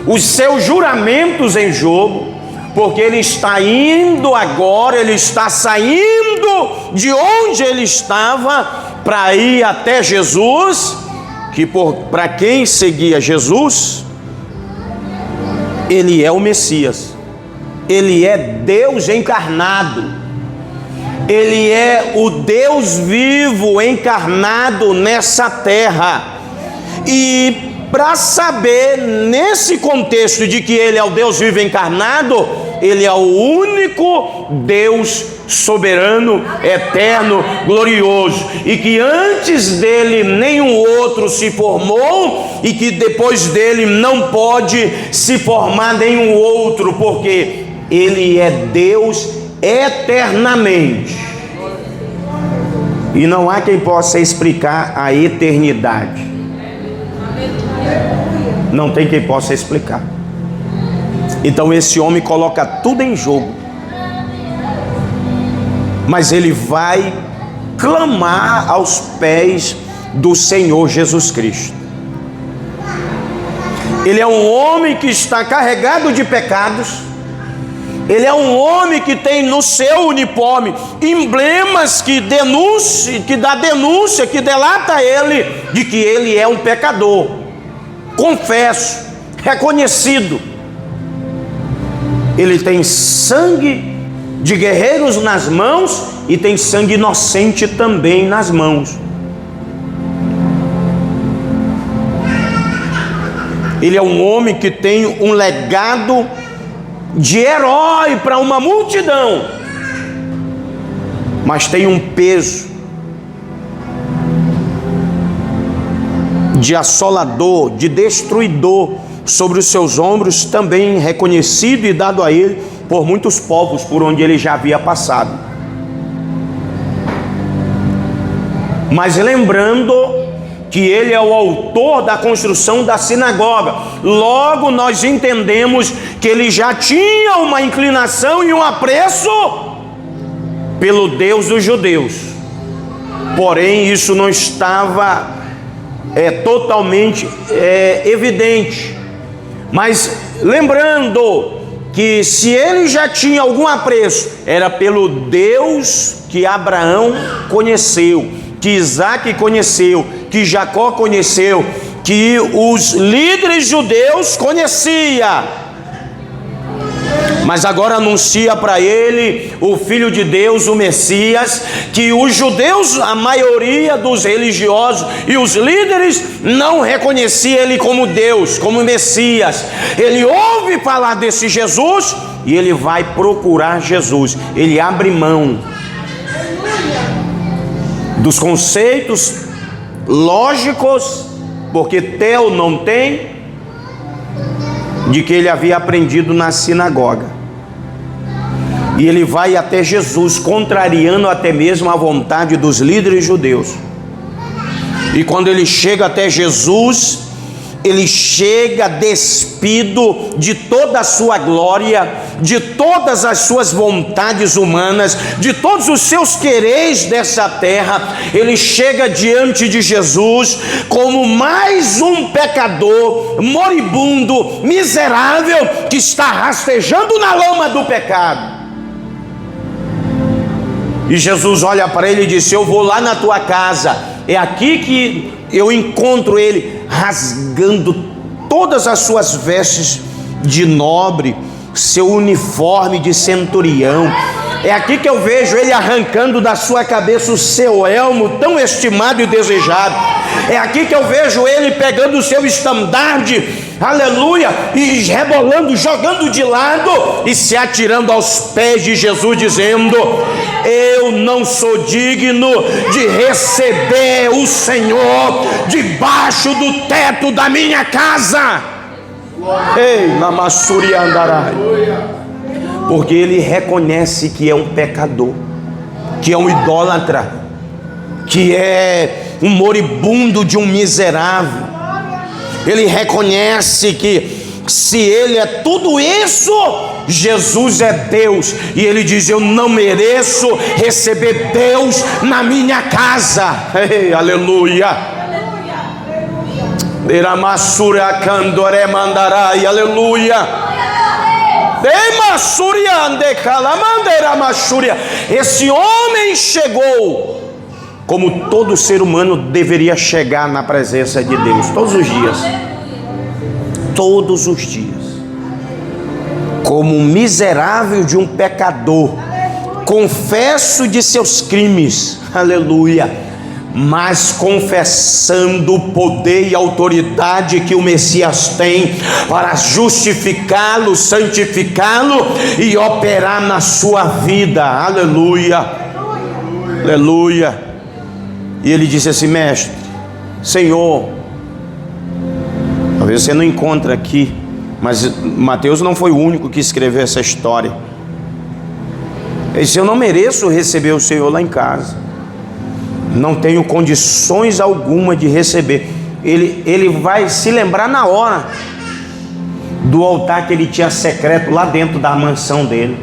os seus juramentos em jogo, porque ele está indo agora, ele está saindo de onde ele estava para ir até Jesus, que para quem seguia Jesus, ele é o Messias, ele é Deus encarnado, ele é o Deus vivo encarnado nessa terra. E para saber, nesse contexto de que ele é o Deus vivo encarnado, ele é o único Deus soberano, eterno, glorioso, e que antes dele nenhum outro se formou, e que depois dele não pode se formar nenhum outro, porque ele é Deus eternamente, e não há quem possa explicar a eternidade. Não tem quem possa explicar. Então esse homem coloca tudo em jogo, mas ele vai clamar aos pés do Senhor Jesus Cristo. Ele é um homem que está carregado de pecados, ele é um homem que tem no seu uniforme emblemas que dá denúncia, que delata ele de que ele é um pecador, confesso, reconhecido. Ele tem sangue de guerreiros nas mãos e tem sangue inocente também nas mãos. Ele é um homem que tem um legado de herói para uma multidão, mas tem um peso de assolador, de destruidor sobre os seus ombros, também reconhecido e dado a ele por muitos povos por onde ele já havia passado. Mas lembrando que ele é o autor da construção da sinagoga, logo nós entendemos que ele já tinha uma inclinação e um apreço pelo Deus dos judeus. Porém, isso não estava totalmente evidente. Mas lembrando que se ele já tinha algum apreço, era pelo Deus que Abraão conheceu, que Isaac conheceu, que Jacó conheceu, que os líderes judeus conheciam. Mas agora anuncia para ele o Filho de Deus, o Messias, que os judeus, a maioria dos religiosos e os líderes não reconheciam ele como Deus, como Messias. Ele ouve falar desse Jesus e ele vai procurar Jesus. Ele abre mão dos conceitos lógicos, porque Teo não tem, de que ele havia aprendido na sinagoga. E ele vai até Jesus, contrariando até mesmo a vontade dos líderes judeus. E quando ele chega até Jesus, ele chega despido de toda a sua glória, de todas as suas vontades humanas, de todos os seus quereres dessa terra. Ele chega diante de Jesus como mais um pecador, moribundo, miserável, que está rastejando na lama do pecado. E Jesus olha para ele e diz: eu vou lá na tua casa. É aqui que eu encontro ele rasgando todas as suas vestes de nobre, seu uniforme de centurião. É aqui que eu vejo ele arrancando da sua cabeça o seu elmo tão estimado e desejado. É aqui que eu vejo ele pegando o seu estandarte, aleluia, e rebolando, jogando de lado e se atirando aos pés de Jesus, dizendo: eu não sou digno de receber o Senhor debaixo do teto da minha casa. Ei, Lamassuri Andarai. Porque ele reconhece que é um pecador, que é um idólatra, que é um moribundo de um miserável. Ele reconhece que se ele é tudo isso, Jesus é Deus. E ele diz: eu não mereço receber Deus na minha casa. Ei, aleluia. Aleluia. Esse homem chegou como todo ser humano deveria chegar na presença de Deus, todos os dias. Todos os dias. Como um miserável de um pecador, confesso de seus crimes, aleluia, mas confessando o poder e autoridade que o Messias tem para justificá-lo, santificá-lo e operar na sua vida, aleluia, aleluia. E ele disse assim: mestre, Senhor, talvez você não encontre aqui, mas Mateus não foi o único que escreveu essa história. Ele disse: eu não mereço receber o Senhor lá em casa, não tenho condições alguma de receber. Ele vai se lembrar na hora do altar que ele tinha secreto lá dentro da mansão dele,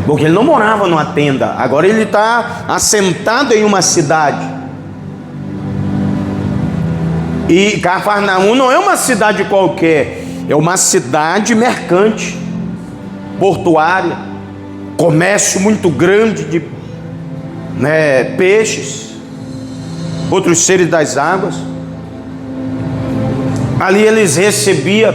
porque ele não morava numa tenda, agora ele está assentado em uma cidade. E Cafarnaum não é uma cidade qualquer, é uma cidade mercante, portuária, comércio muito grande de peixes, outros seres das águas. Ali eles recebiam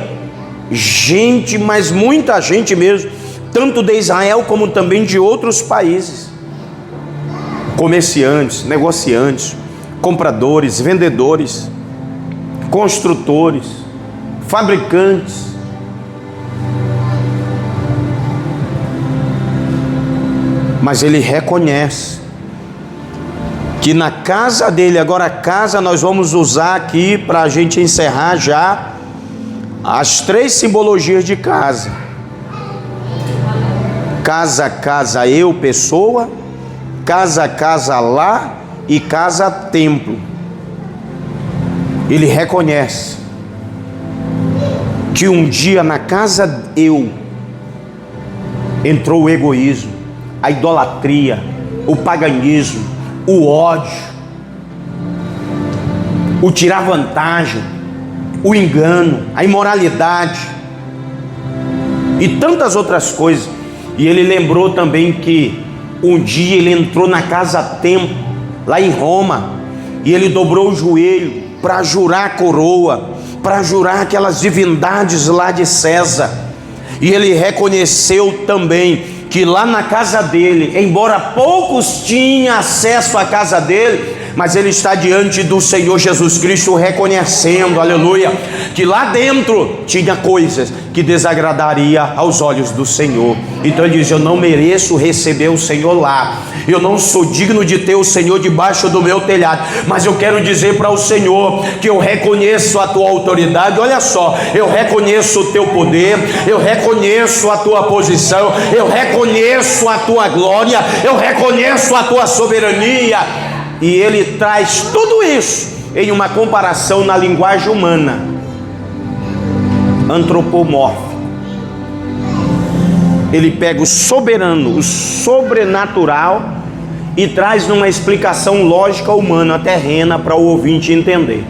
gente, mas muita gente mesmo, tanto de Israel como também de outros países. Comerciantes, negociantes, compradores, vendedores, construtores, fabricantes. Mas ele reconhece que na casa dele, agora a casa nós vamos usar aqui para a gente encerrar já as 3 simbologias de casa. Casa, casa, eu, pessoa. Casa, casa, lá. E casa, templo. Ele reconhece que um dia na casa eu entrou o egoísmo, a idolatria, o paganismo, o ódio, o tirar vantagem, o engano, a imoralidade e tantas outras coisas. E ele lembrou também que um dia ele entrou na casa templo, lá em Roma, e ele dobrou o joelho para jurar a coroa, para jurar aquelas divindades lá de César. E ele reconheceu também que lá na casa dele, embora poucos tinham acesso à casa dele, mas ele está diante do Senhor Jesus Cristo reconhecendo, aleluia, que lá dentro tinha coisas que desagradaria aos olhos do Senhor. Então ele diz: eu não mereço receber o Senhor lá, eu não sou digno de ter o Senhor debaixo do meu telhado, mas eu quero dizer para o Senhor que eu reconheço a tua autoridade. Olha só, eu reconheço o teu poder, eu reconheço a tua posição, eu reconheço a tua glória, eu reconheço a tua soberania. E ele traz tudo isso em uma comparação na linguagem humana, antropomórfica. ele pega o soberano, o sobrenatural, e traz numa explicação lógica humana, terrena, para o ouvinte entender.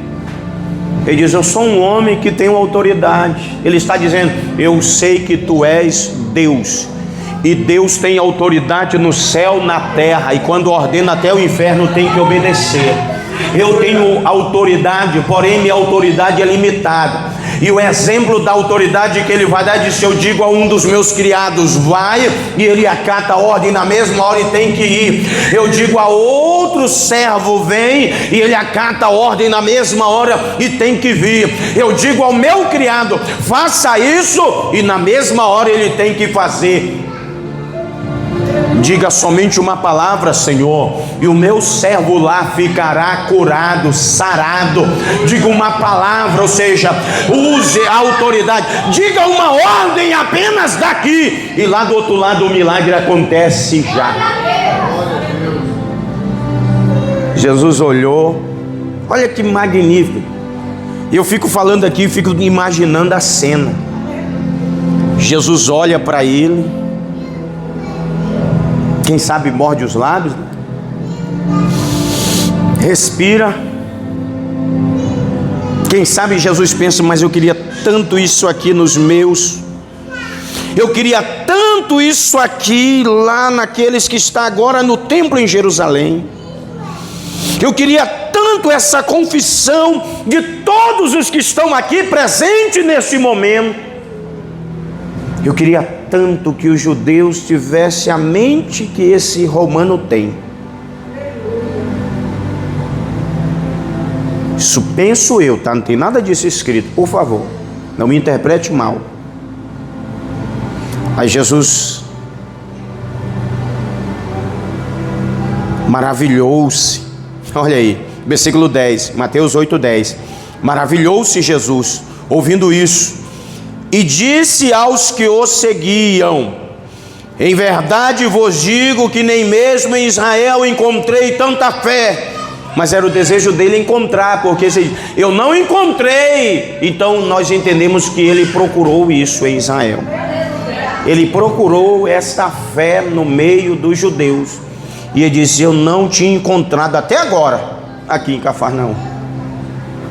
Ele diz: eu sou um homem que tenho autoridade. Ele está dizendo: eu sei que tu és Deus, e Deus tem autoridade no céu, na terra, e quando ordena até o inferno tem que obedecer. Eu tenho autoridade, porém minha autoridade é limitada. E o exemplo da autoridade que ele vai dar é: se eu digo a um dos meus criados, vai, e ele acata a ordem na mesma hora e tem que ir. Eu digo a outro servo, vem, e ele acata a ordem na mesma hora e tem que vir. Eu digo ao meu criado, faça isso, e na mesma hora ele tem que fazer. Diga somente uma palavra, Senhor, e o meu servo lá ficará curado, sarado. Diga uma palavra, ou seja, use a autoridade. Diga uma ordem apenas daqui, e lá do outro lado o milagre acontece já. Jesus olhou, olha que magnífico. E eu fico falando aqui, fico imaginando a cena. Jesus olha para ele, quem sabe morde os lábios, respira. Quem sabe Jesus pensa: mas eu queria tanto isso aqui nos meus, eu queria tanto isso aqui lá naqueles que está agora no templo em Jerusalém, eu queria tanto essa confissão de todos os que estão aqui presentes nesse momento. Eu queria tanto que os judeus tivessem a mente que esse romano tem. Isso penso eu, tá? Não tem nada disso escrito, por favor, não me interprete mal. Aí Jesus maravilhou-se. Olha aí, versículo 10, Mateus 8:10. Maravilhou-se Jesus ouvindo isso, e disse aos que o seguiam: em verdade vos digo que nem mesmo em Israel encontrei tanta fé. Mas era o desejo dele encontrar, porque eu não encontrei. Então nós entendemos que ele procurou isso em Israel. Ele procurou esta fé no meio dos judeus. E ele disse: eu não tinha encontrado até agora aqui em Cafarnaum.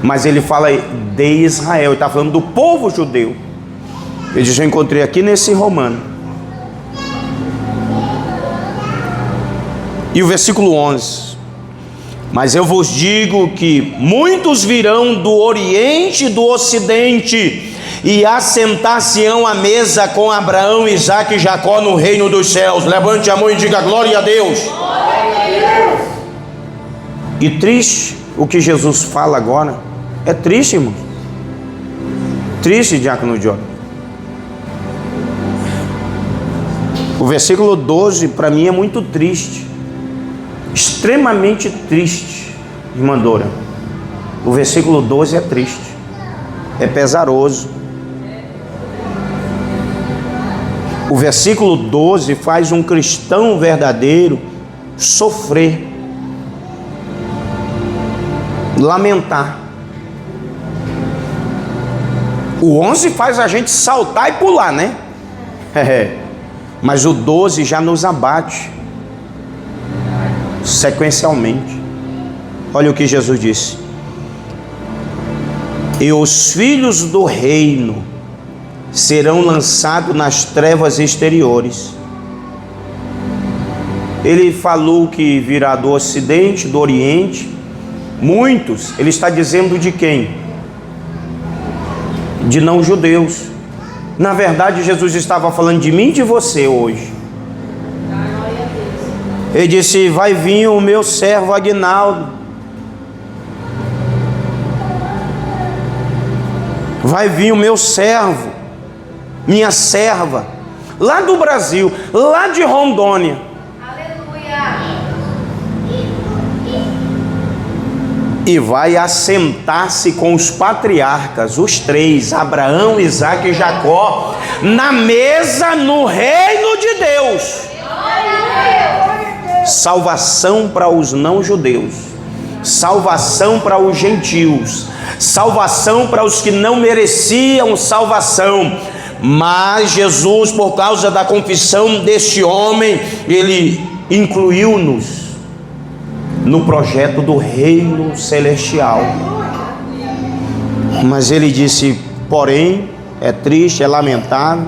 Mas ele fala de Israel, ele está falando do povo judeu. Ele diz: eu encontrei aqui nesse romano. E o versículo 11: mas eu vos digo que muitos virão do Oriente e do Ocidente, e assentar-se-ão à mesa com Abraão, Isaque e Jacó no reino dos céus. Levante a mão e diga: glória a Deus. E triste o que Jesus fala agora. É triste, irmão. Triste, diácono Jordan. O versículo 12 para mim é muito triste, extremamente triste, irmã Dora. O versículo 12 é triste, é pesaroso. O versículo 12 faz um cristão verdadeiro sofrer, lamentar. O 11 faz a gente saltar e pular, né? Mas o 12 já nos abate sequencialmente. Olha o que Jesus disse: e os filhos do reino serão lançados nas trevas exteriores. Ele falou que virá do Ocidente, do Oriente. Muitos, ele está dizendo de quem? De não judeus. Na verdade, Jesus estava falando de mim e de você hoje. Ele disse: vai vir o meu servo Aguinaldo, vai vir o meu servo, minha serva, lá do Brasil, lá de Rondônia. Aleluia. E vai assentar-se com os patriarcas, os três, Abraão, Isaque e Jacó, na mesa no reino de Deus. Salvação para os não judeus, salvação para os gentios, salvação para os que não mereciam salvação. Mas Jesus, por causa da confissão deste homem, ele incluiu-nos no projeto do reino celestial. Mas ele disse, porém, é triste, é lamentável,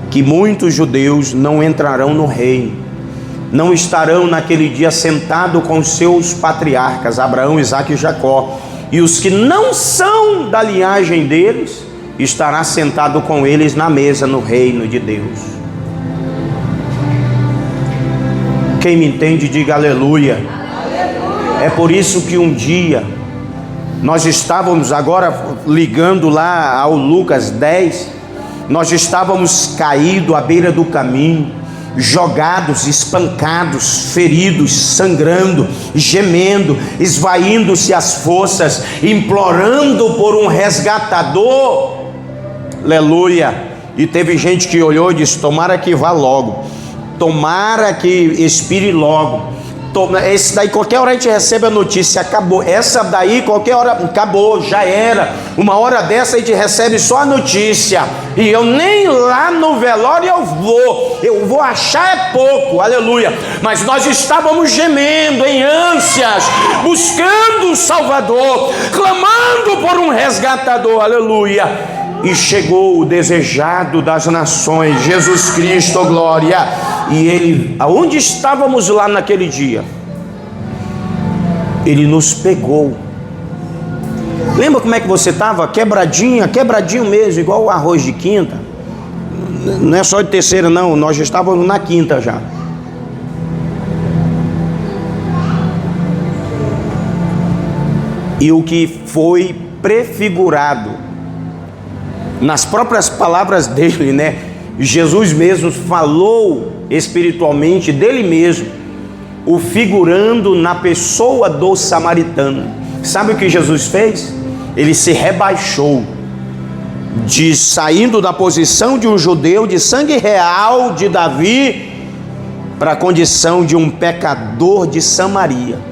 que muitos judeus não entrarão no reino, não estarão naquele dia sentados com seus patriarcas, Abraão, Isaque e Jacó, e os que não são da linhagem deles, estará sentado com eles na mesa no reino de Deus. Quem me entende, diga aleluia. É por isso que um dia nós estávamos agora ligando lá ao Lucas 10, nós estávamos caídos à beira do caminho, jogados, espancados, feridos, sangrando, gemendo, esvaindo-se as forças, implorando por um resgatador. Aleluia. E teve gente que olhou e disse, tomara que vá logo, tomara que expire logo. Esse daí, qualquer hora a gente recebe a notícia, acabou. Essa daí, qualquer hora, acabou, já era. Uma hora dessa a gente recebe só a notícia, e eu nem lá no velório eu vou achar é pouco, aleluia. Mas nós estávamos gemendo em ânsias, buscando um Salvador, clamando por um resgatador, aleluia. E chegou o desejado das nações, Jesus Cristo, glória. E ele, aonde estávamos lá naquele dia, ele nos pegou. Lembra como é que você estava? Quebradinho mesmo, igual o arroz de quinta. Não é só de terceira não, nós já estávamos na quinta já. E o que foi prefigurado nas próprias palavras dele, né? Jesus mesmo falou espiritualmente dele mesmo, o figurando na pessoa do samaritano. Sabe o que Jesus fez? Ele se rebaixou, saindo da posição de um judeu de sangue real de Davi, para a condição de um pecador de Samaria.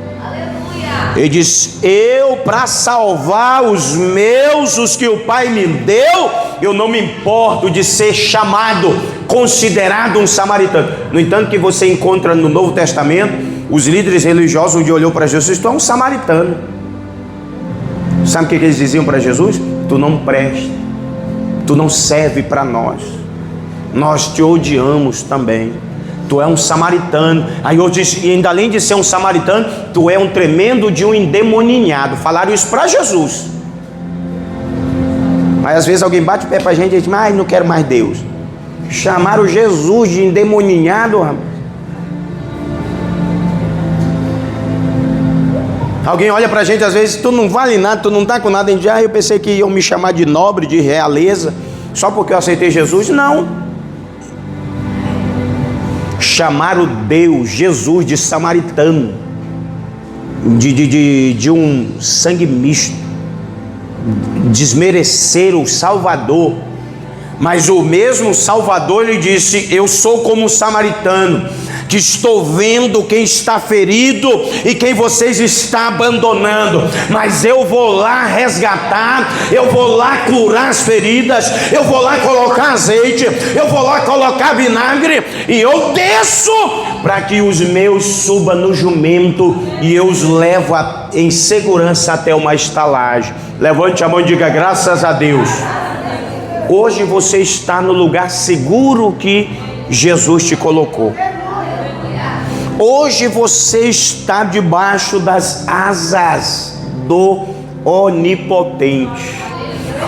Ele diz, eu para salvar os meus, os que o Pai me deu, eu não me importo de ser chamado, considerado um samaritano. No entanto, que você encontra no Novo Testamento, os líderes religiosos um dia olhou para Jesus, tu é um samaritano. Sabe o que eles diziam para Jesus? Tu não presta, tu não serve para nós, nós te odiamos também. Tu é um samaritano. Aí eu disse, e ainda além de ser um samaritano, tu é um tremendo de um endemoninhado. Falaram isso para Jesus. Mas às vezes alguém bate o pé para a gente e diz, mas não quero mais Deus. Chamaram Jesus de endemoninhado, rapaz. Alguém olha para a gente às vezes, tu não vale nada, tu não está com nada. Eu pensei que iam me chamar de nobre, de realeza, só porque eu aceitei Jesus. Não. Chamaram Deus, Jesus, de samaritano, de um sangue misto, desmereceram o Salvador. Mas o mesmo Salvador lhe disse, eu sou como um samaritano, que estou vendo quem está ferido e quem vocês estão abandonando, mas eu vou lá resgatar, eu vou lá curar as feridas, eu vou lá colocar azeite, eu vou lá colocar vinagre, e eu desço para que os meus subam no jumento e eu os levo em segurança até uma estalagem. Levante a mão e diga, graças a Deus. Hoje você está no lugar seguro que Jesus te colocou. Hoje você está debaixo das asas do Onipotente.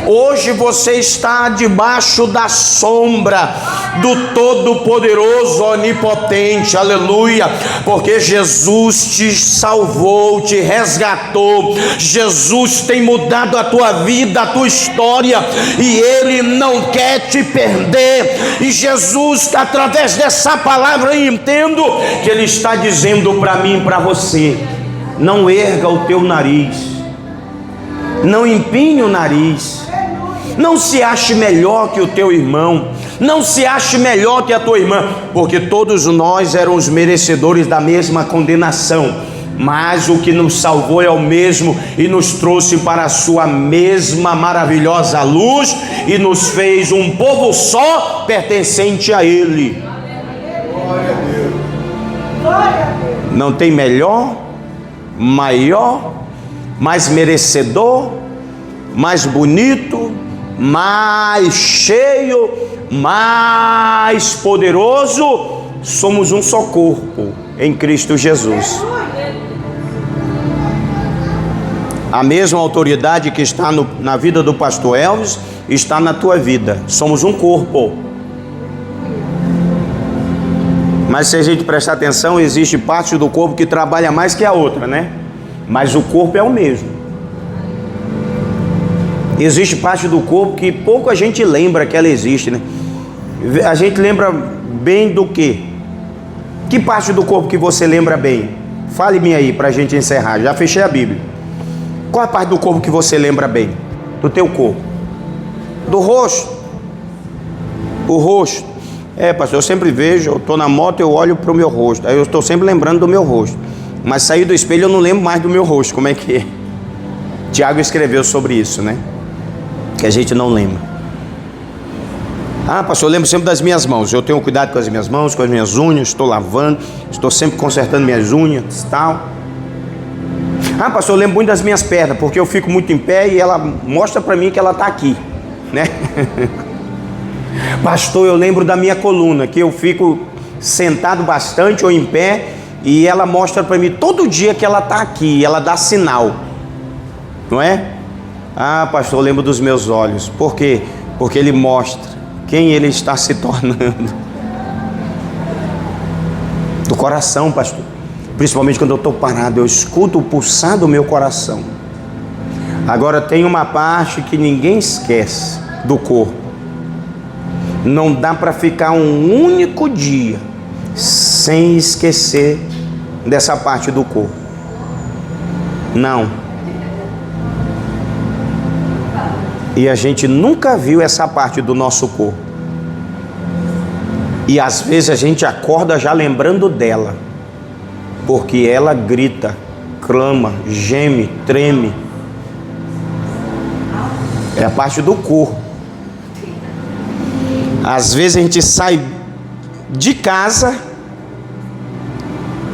Hoje você está debaixo da sombra do Todo-Poderoso, Onipotente, aleluia, porque Jesus te salvou, te resgatou. Jesus tem mudado a tua vida, a tua história, e Ele não quer te perder. E Jesus, através dessa palavra, eu entendo que Ele está dizendo para mim e para você, não erga o teu nariz, não empinhe o nariz, não se ache melhor que o teu irmão, não se ache melhor que a tua irmã, porque todos nós éramos merecedores da mesma condenação, mas o que nos salvou é o mesmo e nos trouxe para a sua mesma maravilhosa luz e nos fez um povo só pertencente a Ele. Glória a Deus. Não tem melhor, maior, mais merecedor, mais bonito, mais cheio, mais poderoso. Somos um só corpo em Cristo Jesus. A mesma autoridade que está na vida do pastor Elvis está na tua vida. Somos um corpo. Mas se a gente prestar atenção, existe parte do corpo que trabalha mais que a outra, né? Mas o corpo é o mesmo. Existe parte do corpo que pouco a gente lembra que ela existe, né? A gente lembra bem do quê? Que parte do corpo que você lembra bem? Fale-me aí para a gente encerrar. Já fechei a Bíblia. Qual a parte do corpo que você lembra bem? Do teu corpo? Do rosto? O rosto. Pastor, eu sempre vejo, eu estou na moto, eu olho para o meu rosto. Aí eu estou sempre lembrando do meu rosto. Mas sair do espelho eu não lembro mais do meu rosto. Como é que é? Tiago escreveu sobre isso, né? Que a gente não lembra. Pastor, eu lembro sempre das minhas mãos. Eu tenho cuidado com as minhas mãos, com as minhas unhas. Estou lavando, estou sempre consertando minhas unhas e tal. Pastor, eu lembro muito das minhas pernas, porque eu fico muito em pé e ela mostra para mim que ela está aqui, né? Pastor, eu lembro da minha coluna, que eu fico sentado bastante ou em pé e ela mostra para mim todo dia que ela está aqui, ela dá sinal, não é? Pastor, eu lembro dos meus olhos. Por quê? Porque ele mostra quem ele está se tornando. Do coração, pastor. Principalmente quando eu estou parado, eu escuto o pulsar do meu coração. Agora tem uma parte que ninguém esquece do corpo. Não dá para ficar um único dia sem esquecer dessa parte do corpo. Não. E a gente nunca viu essa parte do nosso corpo. E às vezes a gente acorda já lembrando dela. Porque ela grita, clama, geme, treme. É a parte do corpo. Às vezes a gente sai de casa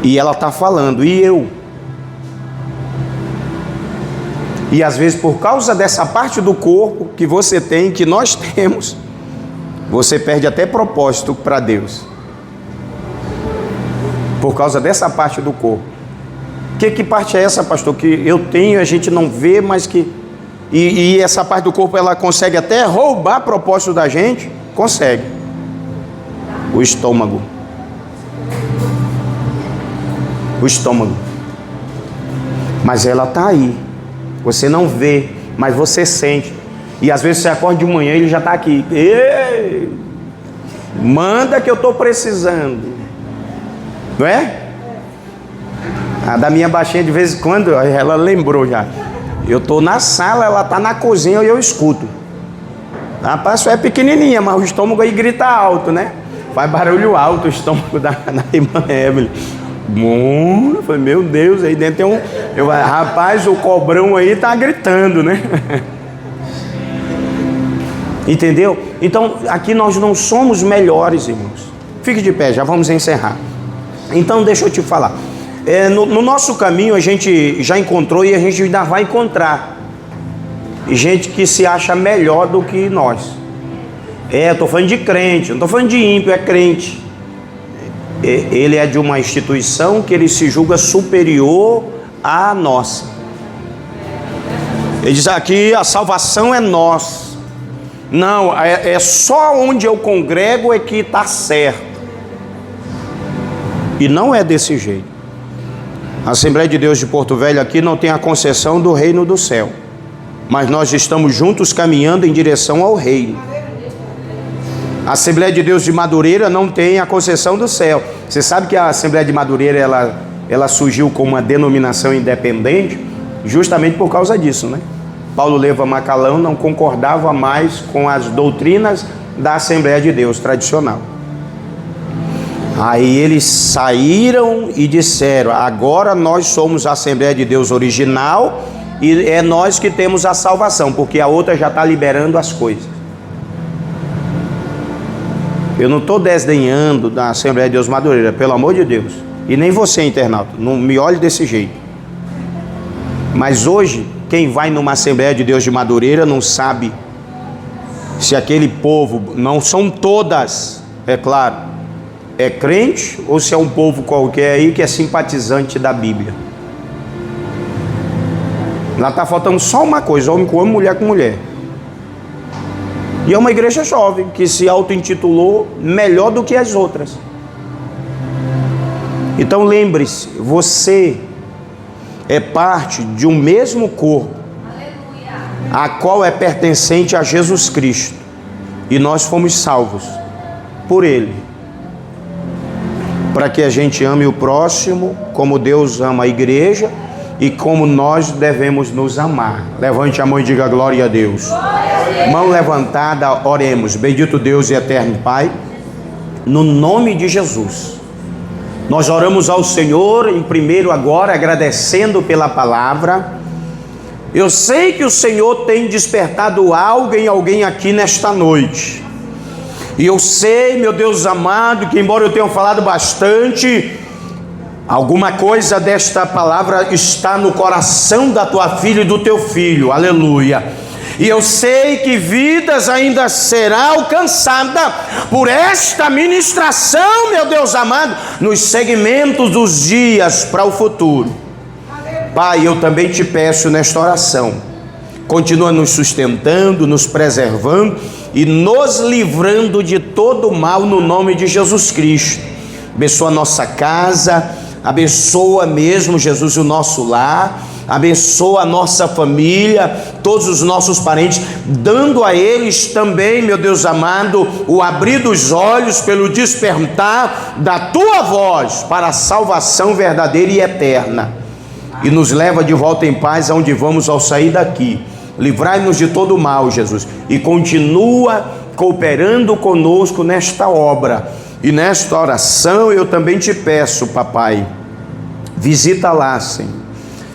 e ela está falando, e eu? E às vezes por causa dessa parte do corpo que você tem, que nós temos, você perde até propósito para Deus. Por causa dessa parte do corpo. Que parte é essa, pastor? Que eu tenho, a gente não vê, mas que... E essa parte do corpo, ela consegue até roubar propósito da gente? Consegue. O estômago. O estômago. Mas ela está aí. Você não vê, mas você sente. E às vezes você acorda de manhã e ele já está aqui. Ei, manda que eu estou precisando. Não é? A da minha baixinha, de vez em quando, ela lembrou já. Eu estou na sala, ela está na cozinha e eu escuto. Rapaz, só é pequenininha, mas o estômago aí grita alto, né? Faz barulho alto o estômago da irmã Evelyn. Eu falei, meu Deus, aí dentro tem um... rapaz, o cobrão aí está gritando, né? Entendeu? Então, aqui nós não somos melhores, irmãos. Fique de pé, já vamos encerrar. Então deixa eu te falar, no nosso caminho a gente já encontrou e a gente ainda vai encontrar gente que se acha melhor do que nós. Eu estou falando de crente, não estou falando de ímpio, é crente. Ele é de uma instituição que ele se julga superior à nossa. Ele diz aqui, a salvação é nossa. Não, é só onde eu congrego é que está certo. E não é desse jeito. A Assembleia de Deus de Porto Velho aqui não tem a concessão do reino do céu, mas nós estamos juntos caminhando em direção ao reino. A Assembleia de Deus de Madureira não tem a concessão do céu. Você sabe que a Assembleia de Madureira ela surgiu como uma denominação independente justamente por causa disso, né? Paulo Leva Macalão não concordava mais com as doutrinas da Assembleia de Deus tradicional. Aí eles saíram e disseram: agora nós somos a Assembleia de Deus original e é nós que temos a salvação, porque a outra já está liberando as coisas. Eu não estou desdenhando da Assembleia de Deus Madureira, pelo amor de Deus. E nem você, internauta, não me olhe desse jeito. Mas hoje, quem vai numa Assembleia de Deus de Madureira não sabe se aquele povo, não são todas, é claro, é crente ou se é um povo qualquer aí que é simpatizante da Bíblia. Lá está faltando só uma coisa: homem com homem, mulher com mulher. E é uma igreja jovem que se auto-intitulou melhor do que as outras. Então lembre-se, você é parte de um mesmo corpo, a qual é pertencente a Jesus Cristo, e nós fomos salvos por Ele, para que a gente ame o próximo como Deus ama a igreja e como nós devemos nos amar. Levante a mão e diga glória a Deus. Mão levantada, oremos. Bendito Deus e eterno Pai, no nome de Jesus, nós oramos ao Senhor em primeiro agora, agradecendo pela palavra. Eu sei que o Senhor tem despertado algo em alguém aqui nesta noite. E eu sei, meu Deus amado, que embora eu tenha falado bastante, alguma coisa desta palavra está no coração da tua filha e do teu filho. Aleluia. E eu sei que vidas ainda será alcançada por esta ministração, meu Deus amado, nos segmentos dos dias para o futuro. Pai, eu também te peço nesta oração, continua nos sustentando, nos preservando e nos livrando de todo mal no nome de Jesus Cristo. Abençoa a nossa casa, abençoa mesmo, Jesus, o nosso lar, abençoa a nossa família, todos os nossos parentes, dando a eles também, meu Deus amado, o abrir dos olhos pelo despertar da tua voz para a salvação verdadeira e eterna. E nos leva de volta em paz aonde vamos ao sair daqui. Livrai-nos de todo mal, Jesus, e continua cooperando conosco nesta obra. E nesta oração eu também te peço, papai, visita lá, Senhor.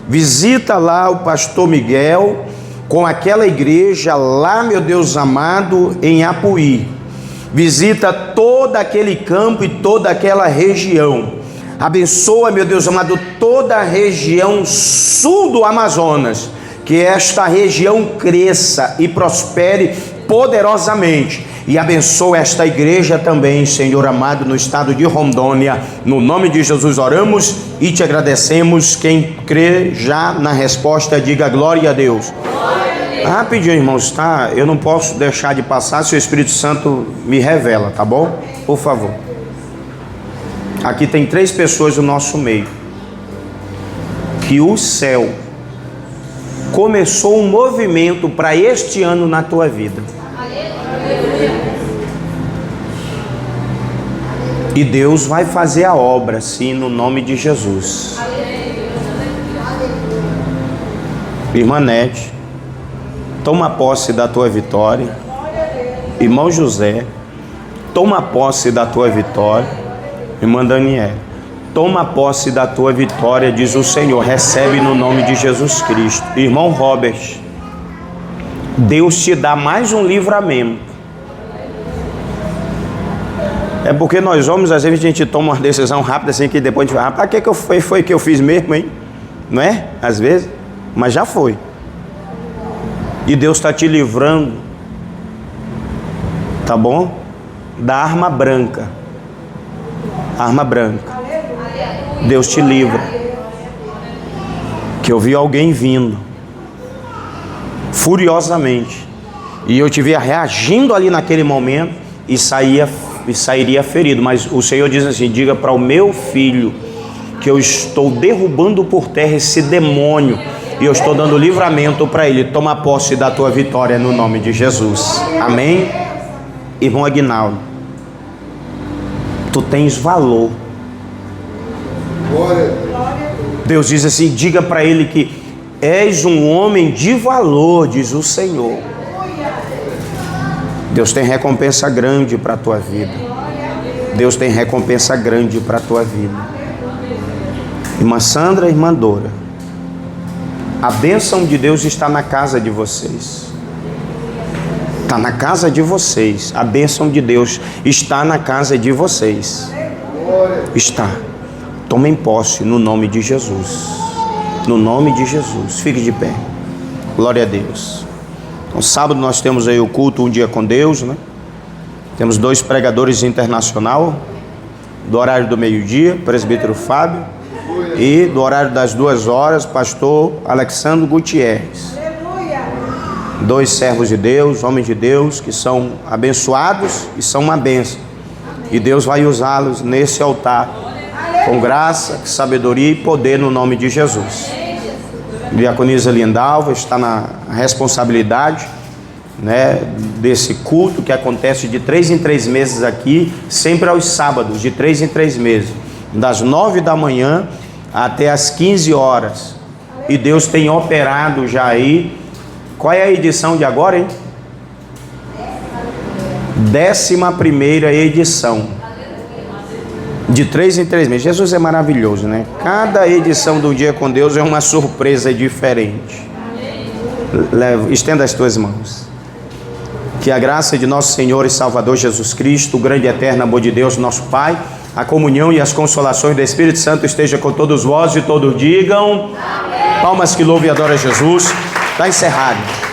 Visita lá o pastor Miguel com aquela igreja lá, meu Deus amado, em Apuí. Visita todo aquele campo e toda aquela região. Abençoa, meu Deus amado, toda a região sul do Amazonas. Que esta região cresça e prospere poderosamente. E abençoa esta igreja também, Senhor amado, no estado de Rondônia. No nome de Jesus oramos e te agradecemos. Quem crê já na resposta, diga glória a Deus. Rapidinho, irmãos, tá? Eu não posso deixar de passar se o Espírito Santo me revela, tá bom? Por favor. Aqui tem 3 pessoas do nosso meio. Que o céu começou um movimento para este ano na tua vida. E Deus vai fazer a obra, sim, no nome de Jesus. Irmã Nete, toma posse da tua vitória. Irmão José, toma posse da tua vitória. Irmã Daniela, toma posse da tua vitória, diz o Senhor. Recebe no nome de Jesus Cristo. Irmão Robert, Deus te dá mais um livramento. É porque nós homens, às vezes a gente toma uma decisão rápida assim, que depois a gente fala: para que foi que eu fiz mesmo, hein? Não é? Às vezes, mas já foi. E Deus está te livrando, tá bom? Da arma branca. Arma branca. Deus te livra. Que eu vi alguém vindo furiosamente, e eu te via reagindo ali naquele momento e sairia ferido, mas o Senhor diz assim: diga para o meu filho que eu estou derrubando por terra esse demônio e eu estou dando livramento para ele. Toma posse da tua vitória no nome de Jesus. Amém? Irmão Aguinaldo, tu tens valor. Deus diz assim: diga para ele que és um homem de valor, diz o Senhor. Deus tem recompensa grande para a tua vida. Deus tem recompensa grande para a tua vida. Irmã Sandra, irmã Dora, a bênção de Deus está na casa de vocês. Está na casa de vocês. A bênção de Deus está na casa de vocês. Está. Tomem posse no nome de Jesus. No nome de Jesus. Fique de pé. Glória a Deus. Então, sábado nós temos aí o culto Um Dia com Deus, né? Temos 2 pregadores internacional, do horário do meio-dia, presbítero Fábio, e do horário das 2 horas, pastor Alexandre Gutierrez. 2 servos de Deus, homens de Deus, que são abençoados e são uma bênção. E Deus vai usá-los nesse altar, com graça, sabedoria e poder no nome de Jesus. Diaconisa Lindalva está na responsabilidade, né, desse culto que acontece de 3 em 3 meses aqui, sempre aos sábados, de 3 em 3 meses, das 9 da manhã até as 15 horas. E Deus tem operado já aí. Qual é a edição de agora, hein? 11ª edição. De 3 em 3 meses. Jesus é maravilhoso, né? Cada edição do Dia com Deus é uma surpresa diferente. Estenda as tuas mãos. Que a graça de nosso Senhor e Salvador Jesus Cristo, o grande e eterno amor de Deus, nosso Pai, a comunhão e as consolações do Espírito Santo esteja com todos vós e todos digam amém. Palmas que louve e adora Jesus. Está encerrado.